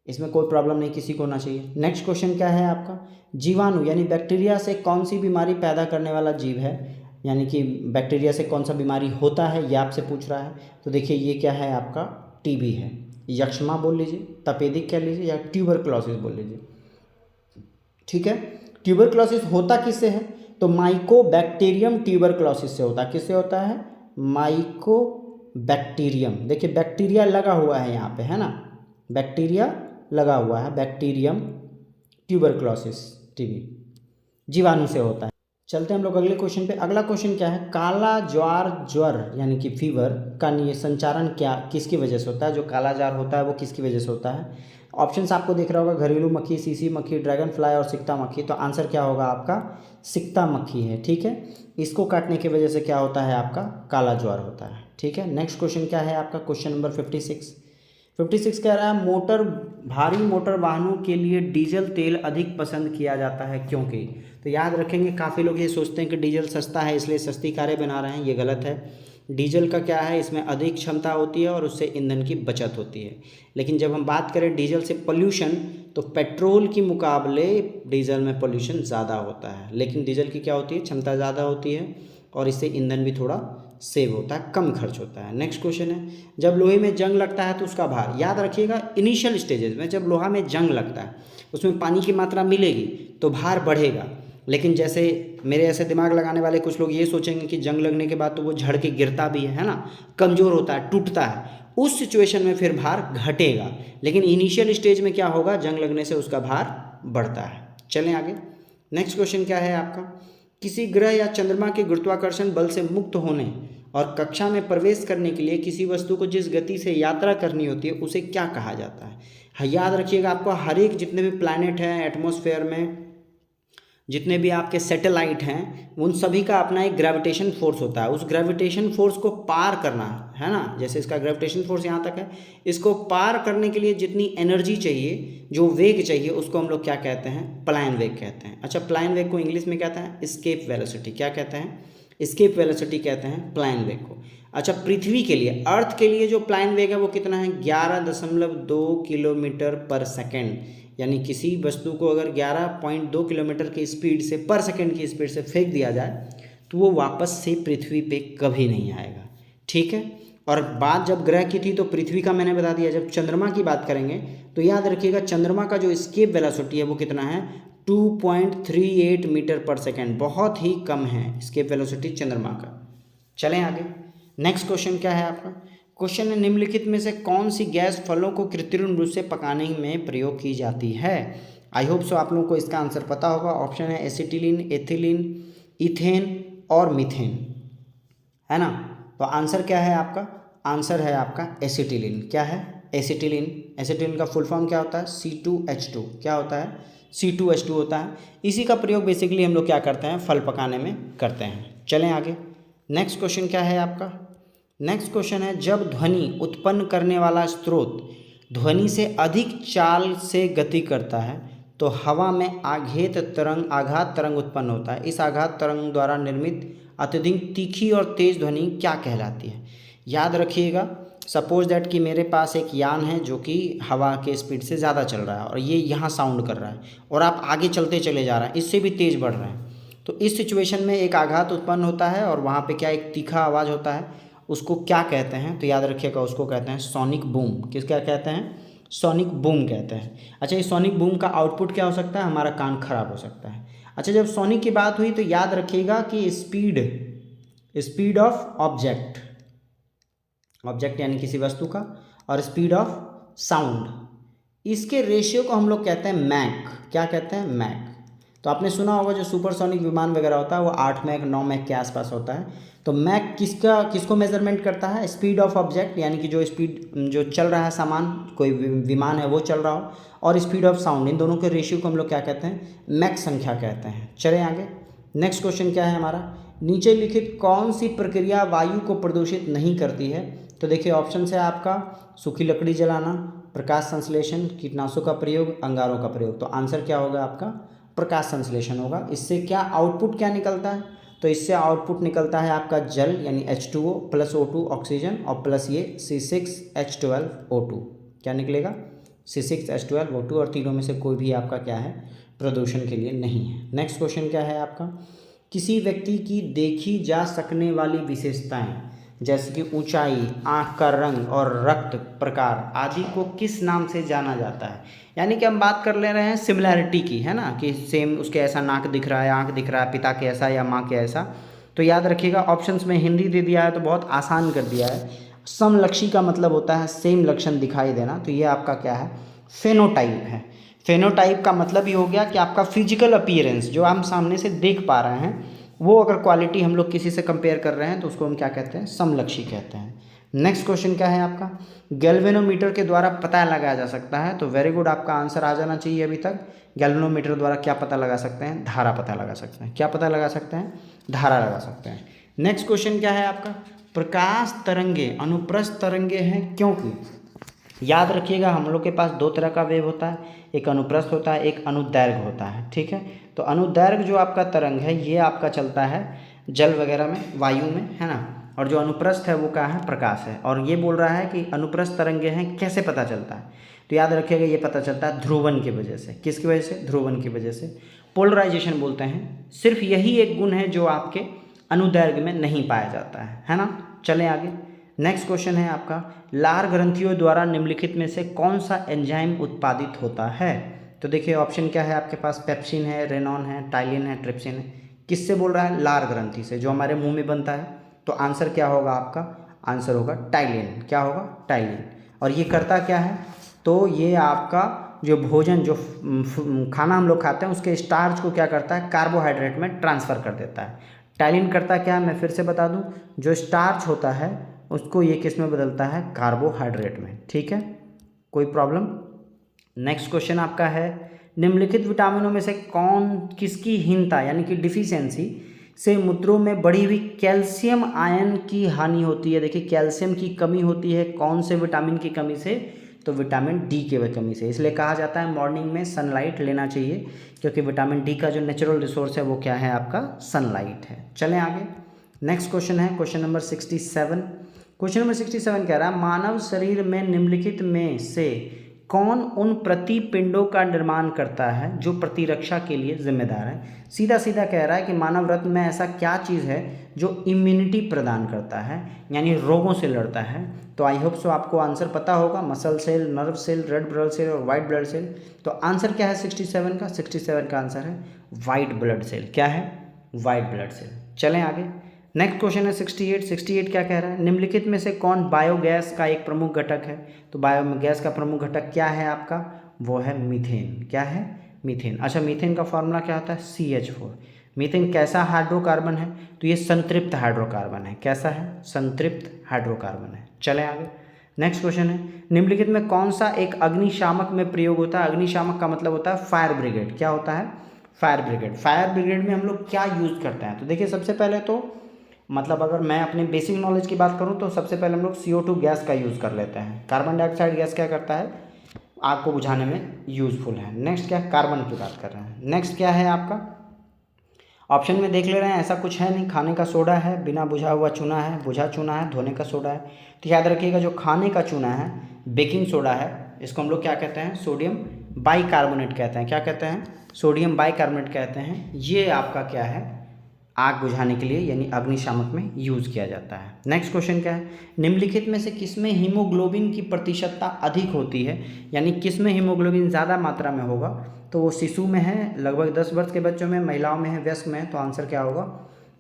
इसमें कोई प्रॉब्लम नहीं किसी को होना चाहिए। नेक्स्ट क्वेश्चन क्या है आपका? जीवाणु यानी बैक्टीरिया से कौन सी बीमारी पैदा करने वाला जीव है, यानी कि बैक्टीरिया से कौन सा बीमारी होता है, ये आपसे पूछ रहा है। तो देखिए ये क्या है आपका? टीबी है, यक्ष्मा बोल लीजिए, तपेदिक कह लीजिए, या ट्यूबरक्लोसिस बोल लीजिए। ठीक है, ट्यूबरक्लोसिस होता किससे है? तो माइकोबैक्टीरियम ट्यूबरक्लोसिस से होता है। किससे होता है? माइकोबैक्टीरियम। देखिए बैक्टीरिया लगा हुआ है यहाँ पे, है ना, बैक्टीरिया लगा हुआ है, बैक्टीरियम ट्यूबरक्लोसिस। टीबी जीवाणु से होता है। चलते हम लोग अगले क्वेश्चन पे। अगला क्वेश्चन क्या है, काला ज्वर यानी कि फीवर का संचारण क्या किसकी वजह से होता है? जो काला ज्वर होता है वो किसकी वजह से होता है? ऑप्शंस आपको दिख रहा होगा, घरेलू मक्खी, सीसी मक्खी, ड्रैगन फ्लाई और सिकता मक्खी। तो आंसर क्या होगा आपका? सिकता मक्खी है। ठीक है, इसको काटने की वजह से क्या होता है आपका? काला ज्वर होता है। ठीक है, नेक्स्ट क्वेश्चन क्या है आपका? क्वेश्चन नंबर 56 कह रहा है भारी मोटर वाहनों के लिए डीजल तेल अधिक पसंद किया जाता है क्योंकि। तो याद रखेंगे, काफ़ी लोग ये सोचते हैं कि डीजल सस्ता है इसलिए सस्ती कारें बना रहे हैं, ये गलत है। डीजल का क्या है, इसमें अधिक क्षमता होती है और उससे ईंधन की बचत होती है। लेकिन जब हम बात करें डीजल से पोल्यूशन, तो पेट्रोल की मुकाबले डीजल में पोल्यूशन ज़्यादा होता है। लेकिन डीजल की क्या होती है, क्षमता ज़्यादा होती है और इससे ईंधन भी थोड़ा सेव होता है, कम खर्च होता है। नेक्स्ट क्वेश्चन है, जब लोहे में जंग लगता है तो उसका भार। याद रखिएगा, इनिशियल स्टेजेस में जब लोहा में जंग लगता है उसमें पानी की मात्रा मिलेगी तो भार बढ़ेगा। लेकिन जैसे मेरे ऐसे दिमाग लगाने वाले कुछ लोग ये सोचेंगे कि जंग लगने के बाद तो वो झड़ के गिरता भी है ना, कमज़ोर होता है, टूटता है, उस सिचुएशन में फिर भार घटेगा। लेकिन इनिशियल स्टेज में क्या होगा, जंग लगने से उसका भार बढ़ता है। चलें आगे। नेक्स्ट क्वेश्चन क्या है आपका, किसी ग्रह या चंद्रमा के गुरुत्वाकर्षण बल से मुक्त होने और कक्षा में प्रवेश करने के लिए किसी वस्तु को जिस गति से यात्रा करनी होती है उसे क्या कहा जाता है? याद रखिएगा, आपको हर एक जितने भी प्लैनेट हैं एटमॉस्फेयर में, जितने भी आपके सैटेलाइट हैं, उन सभी का अपना एक ग्रेविटेशन फोर्स होता है। उस ग्रेविटेशन फोर्स को पार करना है ना, जैसे इसका ग्रेविटेशन फोर्स यहाँ तक है, इसको पार करने के लिए जितनी एनर्जी चाहिए, जो वेग चाहिए, उसको हम लोग क्या कहते हैं? प्लान वेग कहते हैं। अच्छा, प्लान वेग को इंग्लिश में कहते हैं एस्केप वेलोसिटी। क्या कहते हैं? एस्केप वेलोसिटी कहते हैं प्लान वेग को। अच्छा, पृथ्वी के लिए, अर्थ के लिए जो प्लान वेग है वो कितना है? 11.2 किलोमीटर पर सेकेंड। यानी किसी वस्तु को अगर 11.2 किलोमीटर की स्पीड से पर सेकेंड की स्पीड से फेंक दिया जाए तो वो वापस से पृथ्वी पे कभी नहीं आएगा। ठीक है, और बात जब ग्रह की थी तो पृथ्वी का मैंने बता दिया। जब चंद्रमा की बात करेंगे तो याद रखिएगा, चंद्रमा का जो एस्केप वेलोसिटी है वो कितना है? 2.38 मीटर पर सेकेंड, बहुत ही कम है एस्केप वेलोसिटी चंद्रमा का। चलें आगे। नेक्स्ट क्वेश्चन क्या है आपका? क्वेश्चन है, निम्नलिखित में से कौन सी गैस फलों को कृत्रिम रूप से पकाने में प्रयोग की जाती है? आई होप सो आप लोगों को इसका आंसर पता होगा। ऑप्शन है एसिटिलीन, एथिलीन, इथेन और मीथेन, है ना। तो आंसर क्या है आपका? आंसर है आपका एसिटिलीन। क्या है? एसिटिलीन। एसिटिलीन का फुल फॉर्म क्या होता है? C2H2। क्या होता है? C2H2 होता है। इसी का प्रयोग बेसिकली हम लोग क्या करते हैं? फल पकाने में करते हैं। चलें आगे। नेक्स्ट क्वेश्चन क्या है आपका? नेक्स्ट क्वेश्चन है, जब ध्वनि उत्पन्न करने वाला स्रोत ध्वनि से अधिक चाल से गति करता है तो हवा में आघात तरंग उत्पन्न होता है। इस आघात तरंग द्वारा निर्मित अत्यधिक तीखी और तेज ध्वनि क्या कहलाती है? याद रखिएगा, सपोज दैट कि मेरे पास एक यान है जो कि हवा के स्पीड से ज़्यादा चल रहा है और ये यहाँ साउंड कर रहा है और आप आगे चलते चले जा रहे हैं, इससे भी तेज़ बढ़ रहे हैं। तो इस सिचुएशन में एक आघात उत्पन्न होता है और वहाँ पे क्या एक तीखा आवाज़ होता है, उसको क्या कहते हैं? तो याद रखिएगा, उसको कहते हैं सोनिक बूम। किसका कहते हैं? सोनिक बूम कहते हैं। अच्छा, ये सोनिक बूम का आउटपुट क्या हो सकता है? हमारा कान खराब हो सकता है। अच्छा, जब सोनिक की बात हुई तो याद रखिएगा कि स्पीड ऑफ ऑब्जेक्ट यानी किसी वस्तु का, और स्पीड ऑफ साउंड, इसके रेशियो को हम लोग कहते हैं मैक। क्या कहते हैं? मैक। तो आपने सुना होगा जो सुपरसोनिक विमान वगैरह होता है वो 8 मैक 9 मैक के आसपास होता है। तो मैक किसको मेजरमेंट करता है? स्पीड ऑफ ऑब्जेक्ट, यानी कि जो चल रहा है सामान, कोई विमान है वो चल रहा हो, और स्पीड ऑफ साउंड, इन दोनों के रेशियो को हम लोग क्या कहते हैं? मैक संख्या कहते हैं। चलें आगे। नेक्स्ट क्वेश्चन क्या है हमारा? नीचे लिखित कौन सी प्रक्रिया वायु को प्रदूषित नहीं करती है? तो देखिए, ऑप्शन है आपका सूखी लकड़ी जलाना, प्रकाश संश्लेषण, कीटनाशकों का प्रयोग, अंगारों का प्रयोग। तो आंसर क्या होगा आपका? प्रकाश संश्लेषण होगा। इससे क्या आउटपुट क्या निकलता है? तो इससे आउटपुट निकलता है आपका जल, यानी H2O प्लस O2 ऑक्सीजन और प्लस ये C6H12O2। क्या निकलेगा? C6H12O2, और तीनों में से कोई भी आपका क्या है? प्रदूषण के लिए नहीं है। नेक्स्ट क्वेश्चन क्या है आपका? किसी व्यक्ति की देखी जा सकने वाली विशेषताएं जैसे कि ऊंचाई, आँख का रंग और रक्त प्रकार आदि को किस नाम से जाना जाता है? यानी कि हम बात कर ले रहे हैं सिमिलैरिटी की, है ना, कि सेम उसके ऐसा नाक दिख रहा है, आँख दिख रहा है, पिता के ऐसा या माँ के ऐसा। तो याद रखिएगा, ऑप्शंस में हिंदी दे दिया है तो बहुत आसान कर दिया है। समलक्षी का मतलब होता है सेम लक्षण दिखाई देना, तो ये आपका क्या है? फेनोटाइप है। फेनोटाइप का मतलब ये हो गया कि आपका फिजिकल अपीयरेंस जो हम सामने से देख पा रहे हैं, वो अगर क्वालिटी हम लोग किसी से कंपेयर कर रहे हैं तो उसको हम क्या कहते हैं, समलक्षी कहते हैं। नेक्स्ट क्वेश्चन क्या है आपका, गैल्वेनोमीटर के द्वारा पता लगाया जा सकता है। तो वेरी गुड, आपका आंसर आ जाना चाहिए अभी तक। गैल्वेनोमीटर द्वारा क्या पता लगा सकते हैं, धारा पता लगा सकते हैं। क्या पता लगा सकते हैं, धारा लगा सकते हैं। नेक्स्ट क्वेश्चन क्या है आपका, प्रकाश तरंगे अनुप्रस्थ तरंगे हैं क्योंकि, याद रखिएगा हम लोग के पास दो तरह का वेव होता है, एक अनुप्रस्थ होता है, एक अनुदैर्घ्य होता है, ठीक है। तो अनुदैर्घ्य जो आपका तरंग है ये आपका चलता है जल वगैरह में, वायु में, है ना। और जो अनुप्रस्थ है वो क्या है, प्रकाश है। और ये बोल रहा है कि अनुप्रस्थ तरंगे हैं, कैसे पता चलता है, तो याद रखिएगा ये पता चलता है ध्रुवन की वजह से। किसकी वजह से, ध्रुवन की वजह से। पोलराइजेशन बोलते हैं। सिर्फ यही एक गुण है जो आपके अनुदैर्घ्य में नहीं पाया जाता है ना। चलें आगे। नेक्स्ट क्वेश्चन है आपका, लार ग्रंथियों द्वारा निम्नलिखित में से कौन सा एंजाइम उत्पादित होता है। तो देखिए ऑप्शन क्या है आपके पास, पेप्सिन है, रेनॉन है, टाइलिन है, ट्रिप्सिन है। किससे बोल रहा है, लार ग्रंथि से, जो हमारे मुंह में बनता है। तो आंसर क्या होगा आपका, आंसर होगा टाइलिन। क्या होगा, टाइलिन। और ये करता क्या है, तो ये आपका जो भोजन, जो खाना हम लोग खाते हैं उसके स्टार्च को क्या करता है, कार्बोहाइड्रेट में ट्रांसफ़र कर देता है। टाइलिन करता क्या है, मैं फिर से बता दूं, जो स्टार्च होता है उसको ये किस में बदलता है, कार्बोहाइड्रेट में, ठीक है, कोई प्रॉब्लम। नेक्स्ट क्वेश्चन आपका है, निम्नलिखित विटामिनों में से कौन, किसकी हीनता यानी कि डिफिशियंसी से मूत्रों में बढ़ी हुई कैल्शियम आयन की हानि होती है। देखिए कैल्शियम की कमी होती है कौन से विटामिन की कमी से, तो विटामिन डी के कमी से। इसलिए कहा जाता है मॉर्निंग में सनलाइट लेना चाहिए, क्योंकि विटामिन डी का जो नेचुरल रिसोर्स है वो क्या है आपका, सनलाइट है। चलें आगे। नेक्स्ट क्वेश्चन है क्वेश्चन नंबर 67। क्वेश्चन नंबर 67 कह रहा है, मानव शरीर में निम्नलिखित में से कौन उन प्रतिपिंडों का निर्माण करता है जो प्रतिरक्षा के लिए जिम्मेदार है। सीधा सीधा कह रहा है कि मानव रत्न में ऐसा क्या चीज़ है जो इम्यूनिटी प्रदान करता है, यानी रोगों से लड़ता है। तो आई होप सो आपको आंसर पता होगा, muscle cell, nerve cell, red blood cell और वाइट ब्लड सेल। तो आंसर क्या है 67 का, 67 का आंसर है वाइट ब्लड सेल। क्या है, वाइट ब्लड सेल। चलें आगे। नेक्स्ट क्वेश्चन है 68। 68 क्या कह रहा है, निम्नलिखित में से कौन बायोगैस का एक प्रमुख घटक है। तो बायोगैस का प्रमुख घटक क्या है आपका, वो है मीथेन। क्या है, मीथेन। अच्छा, मीथेन का फॉर्मूला क्या होता है, CH4। मीथेन कैसा हाइड्रोकार्बन है, तो ये संतृप्त हाइड्रोकार्बन है। कैसा है, संतृप्त हाइड्रोकार्बन है। चलें आगे। नेक्स्ट क्वेश्चन है, निम्नलिखित में कौन सा एक अग्निशामक में प्रयोग होता है। अग्निशामक का मतलब होता है फायर ब्रिगेड। क्या होता है, फायर ब्रिगेड। फायर ब्रिगेड में हम लोग क्या यूज़ करते हैं, तो देखिए सबसे पहले तो मतलब अगर मैं अपने बेसिक नॉलेज की बात करूं तो सबसे पहले हम लोग CO2 गैस का यूज़ कर लेते हैं। कार्बन डाइऑक्साइड गैस क्या करता है, आग को बुझाने में यूज़फुल है। नेक्स्ट क्या है, कार्बन की बात कर रहे हैं। नेक्स्ट क्या है आपका, ऑप्शन में देख ले रहे हैं, ऐसा कुछ है नहीं। खाने का सोडा है, बिना बुझा हुआ चूना है, बुझा चूना है, धोने का सोडा है। तो याद रखिएगा जो खाने का चूना है, बेकिंग सोडा है, इसको हम लोग क्या कहते हैं, सोडियम बाइकार्बोनेट कहते हैं। क्या कहते हैं, सोडियम बाइकार्बोनेट कहते हैं। ये आपका क्या है, आग बुझाने के लिए यानी अग्निशामक में यूज़ किया जाता है। नेक्स्ट क्वेश्चन क्या है, निम्नलिखित में से किसमें हीमोग्लोबिन की प्रतिशतता अधिक होती है, यानी किसमें हीमोग्लोबिन ज़्यादा मात्रा में होगा। तो वो शिशु में है, लगभग 10 वर्ष के बच्चों में, महिलाओं में है, वयस्क में है। तो आंसर क्या होगा,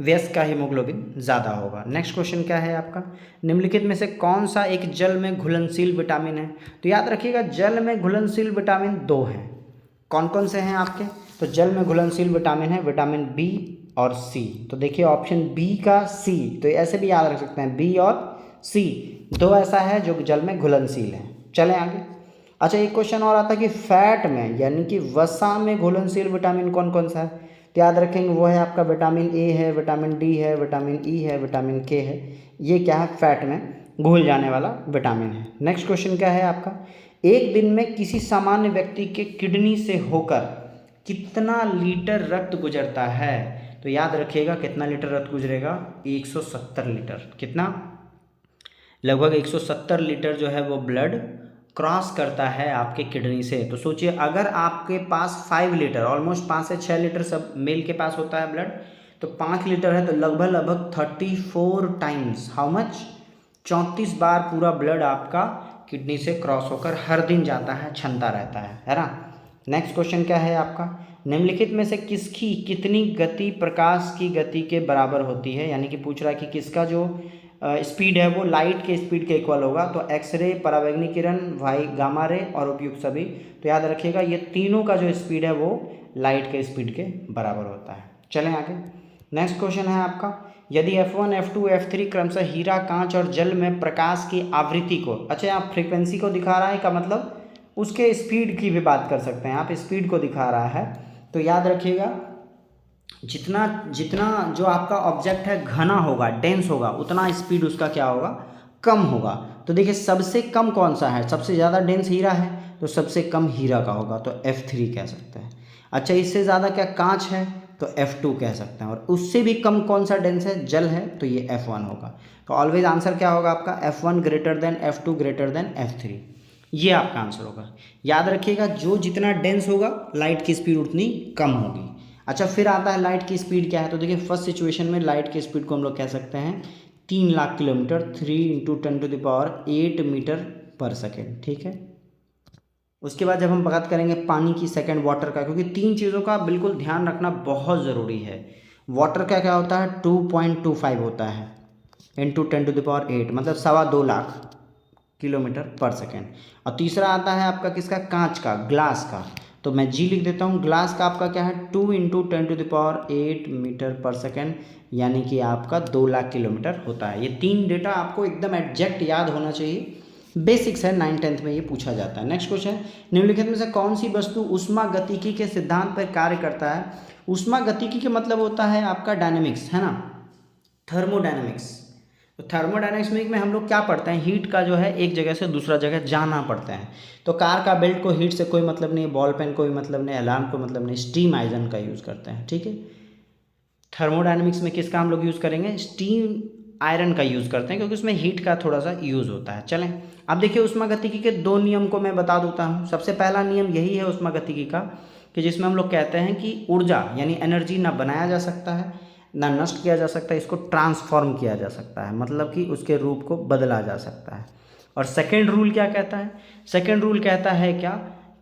वयस्क का हीमोग्लोबिन ज़्यादा होगा। नेक्स्ट क्वेश्चन क्या है आपका, निम्नलिखित में से कौन सा एक जल में घुलनशील विटामिन है। तो याद रखिएगा जल में घुलनशील विटामिन 2 हैं। कौन कौन से हैं आपके, तो जल में घुलनशील विटामिन है विटामिन B और C। तो देखिए ऑप्शन B का C, तो ऐसे भी याद रख सकते हैं, B और C दो ऐसा है जो जल में घुलनशील है। चलें आगे। अच्छा, एक क्वेश्चन और आता है कि फैट में यानी कि वसा में घुलनशील विटामिन कौन कौन सा है। तो याद रखेंगे वो है आपका विटामिन A है, विटामिन D है, विटामिन E है, विटामिन K है। ये क्या है, फैट में घुल जाने वाला विटामिन है। नेक्स्ट क्वेश्चन क्या है आपका, एक दिन में किसी सामान्य व्यक्ति के किडनी से होकर कितना लीटर रक्त गुजरता है। तो याद रखिएगा कितना लीटर रक्त गुजरेगा, 170 लीटर। कितना, लगभग 170 लीटर जो है वो ब्लड क्रॉस करता है आपके किडनी से। तो सोचिए अगर आपके पास 5 लीटर, ऑलमोस्ट 5 से 6 लीटर सब मेल के पास होता है ब्लड, तो 5 लीटर है तो लगभग 34 टाइम्स, हाउ मच, 34 बार पूरा ब्लड आपका किडनी से क्रॉस होकर हर दिन जाता है, क्षमता रहता है ना। नेक्स्ट क्वेश्चन क्या है आपका, निम्नलिखित में से किसकी कितनी गति प्रकाश की गति के बराबर होती है, यानी कि पूछ रहा है कि किसका जो स्पीड है वो लाइट के स्पीड के इक्वल होगा। तो एक्सरे, परावैंगनिक किरण, वाई गामा रे और उपयुक्त सभी। तो याद रखिएगा ये तीनों का जो स्पीड है वो लाइट के स्पीड के बराबर होता है। चलें आगे। नेक्स्ट क्वेश्चन है आपका, यदि F1, F2, F3 क्रमशः हीरा, कांच और जल में प्रकाश की आवृत्ति को, अच्छा यहाँ फ्रीक्वेंसी को दिखा रहा है का मतलब उसके स्पीड की भी बात कर सकते हैं आप, स्पीड को दिखा रहा है। तो याद रखिएगा जितना जितना जो आपका ऑब्जेक्ट है घना होगा, डेंस होगा, उतना स्पीड उसका क्या होगा, कम होगा। तो देखिए सबसे कम कौन सा है, सबसे ज़्यादा डेंस हीरा है, तो सबसे कम हीरा का होगा तो F3 कह सकते हैं। अच्छा इससे ज़्यादा क्या कांच है तो F2 कह सकते हैं, और उससे भी कम कौन सा डेंस है, जल है, तो ये F1 होगा। तो ऑलवेज आंसर क्या होगा आपका, F1 greater than F2 greater than F3, ये आपका आंसर होगा। याद रखिएगा जो जितना डेंस होगा लाइट की स्पीड उतनी कम होगी। अच्छा फिर आता है लाइट की स्पीड क्या है, तो देखिए फर्स्ट सिचुएशन में लाइट की स्पीड को हम लोग कह सकते हैं 3 लाख किलोमीटर, 3 × 10⁸ मीटर पर सेकेंड, ठीक है। उसके बाद जब हम बात करेंगे पानी की, सेकंड वाटर का, क्योंकि तीन चीज़ों का बिल्कुल ध्यान रखना बहुत ज़रूरी है। वाटर का क्या होता है 2.25 होता है इंटू 10⁸, मतलब 2.25 लाख किलोमीटर पर सेकेंड। और तीसरा आता है आपका किसका, कांच का, ग्लास का, तो मैं जी लिख देता हूँ। ग्लास का आपका क्या है 2 × 10⁸ मीटर पर सेकेंड, यानी कि आपका 2 लाख किलोमीटर होता है। ये तीन डेटा आपको एकदम एग्जैक्ट याद होना चाहिए, बेसिक्स है, 9th-10th में ये पूछा जाता है। नेक्स्ट क्वेश्चन, निम्नलिखित में से कौन सी वस्तु उष्मागतिकी के सिद्धांत पर कार्य करता है। उष्मागतिकी के मतलब होता है आपका डायनेमिक्स, है ना, थर्मोडायनेमिक्स। तो थर्मोडायनेमिक्स में हम लोग क्या पढ़ते हैं, हीट का जो है एक जगह से दूसरा जगह जाना पड़ता है। तो कार का बेल्ट को हीट से कोई मतलब नहीं, बॉल पेन कोई मतलब नहीं, अलार्म को मतलब नहीं, स्टीम आइजन का यूज़ करते हैं, ठीक है। थर्मोडायनेमिक्स में किसका हम लोग यूज़ करेंगे, स्टीम आयरन का यूज़ करते हैं, क्योंकि उसमें हीट का थोड़ा सा यूज़ होता है। चलें अब देखिए उष्मागतिकी के 2 नियम को मैं बता देता हूँ। सबसे पहला नियम यही है उष्मागतिकी का, कि जिसमें हम लोग कहते हैं कि ऊर्जा यानी एनर्जी ना बनाया जा सकता है ना नष्ट किया जा सकता है, इसको ट्रांसफॉर्म किया जा सकता है, मतलब कि उसके रूप को बदला जा सकता है। और सेकेंड रूल क्या कहता है, सेकेंड रूल कहता है क्या,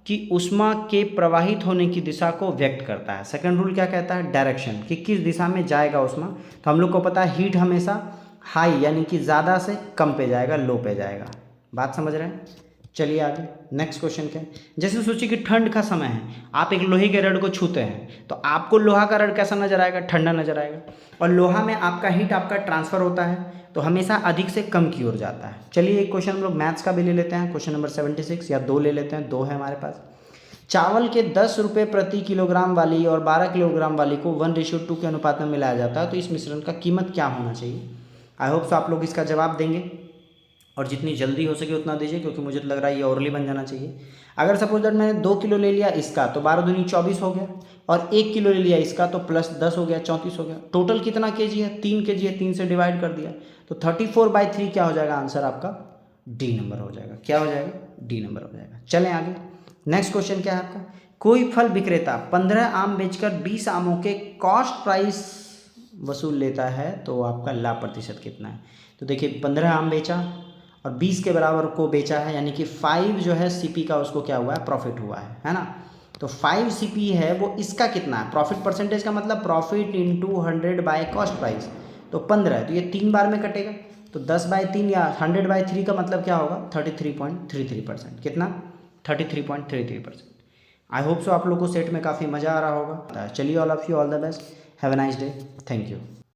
कि ऊष्मा के प्रवाहित होने की दिशा को व्यक्त करता है। सेकेंड रूल क्या कहता है, डायरेक्शन, कि किस दिशा में जाएगा ऊष्मा। तो हम लोग को पता है हीट हमेशा हाई यानी कि ज़्यादा से कम पे जाएगा, लो पे जाएगा। बात समझ रहे हैं। चलिए आगे नेक्स्ट क्वेश्चन क्या है, जैसे सोचिए कि ठंड का समय है, आप एक लोहे के रड को छूते हैं, तो आपको लोहा का रड कैसा नजर आएगा, ठंडा नजर आएगा। और लोहा में आपका हीट आपका ट्रांसफर होता है, तो हमेशा अधिक से कम की ओर जाता है। चलिए एक क्वेश्चन हम लोग मैथ्स का भी ले लेते हैं, क्वेश्चन नंबर 76, या 2 ले लेते हैं, 2 है हमारे पास। चावल के 10 रुपये प्रति किलोग्राम वाली और 12 किलोग्राम वाली को 1:2 के अनुपात में मिलाया जाता है, तो इस मिश्रण का कीमत क्या होना चाहिए। आई होप सो आप लोग इसका जवाब देंगे, और जितनी जल्दी हो सके उतना दीजिए, क्योंकि मुझे तो लग रहा है ये औरली बन जाना चाहिए। अगर सपोज दैट मैंने 2 किलो ले लिया इसका, तो 12 दूनी 24 हो गया, और 1 किलो ले लिया इसका, तो प्लस 10 हो गया, 34 हो गया। टोटल कितना केजी है, 3 केजी है, 3 से डिवाइड कर दिया, तो 34/3 क्या हो जाएगा, आंसर आपका डी नंबर हो जाएगा। क्या हो जाएगा, डी नंबर हो जाएगा। चलें आगे, नेक्स्ट क्वेश्चन क्या है आपका, कोई फल विक्रेता 15 आम बेचकर 20 आमों के कॉस्ट प्राइस वसूल लेता है, तो आपका लाभ प्रतिशत कितना है। तो देखिए 15 आम बेचा और 20 के बराबर को बेचा है, यानी कि 5 जो है सीपी का उसको क्या हुआ है, प्रॉफिट हुआ है ना। तो 5 सीपी है वो, इसका कितना है, प्रॉफिट परसेंटेज का मतलब profit into 100 by cost price, तो 15 है, तो ये 3 बार में कटेगा, तो 10/3 या 100/3 का मतलब क्या होगा, 33.33%। कितना, 33.33%। आई होप सो आप लोग को सेट में काफ़ी मज़ा आ रहा होगा। चलिए all of you all the best, have a nice day, thank you.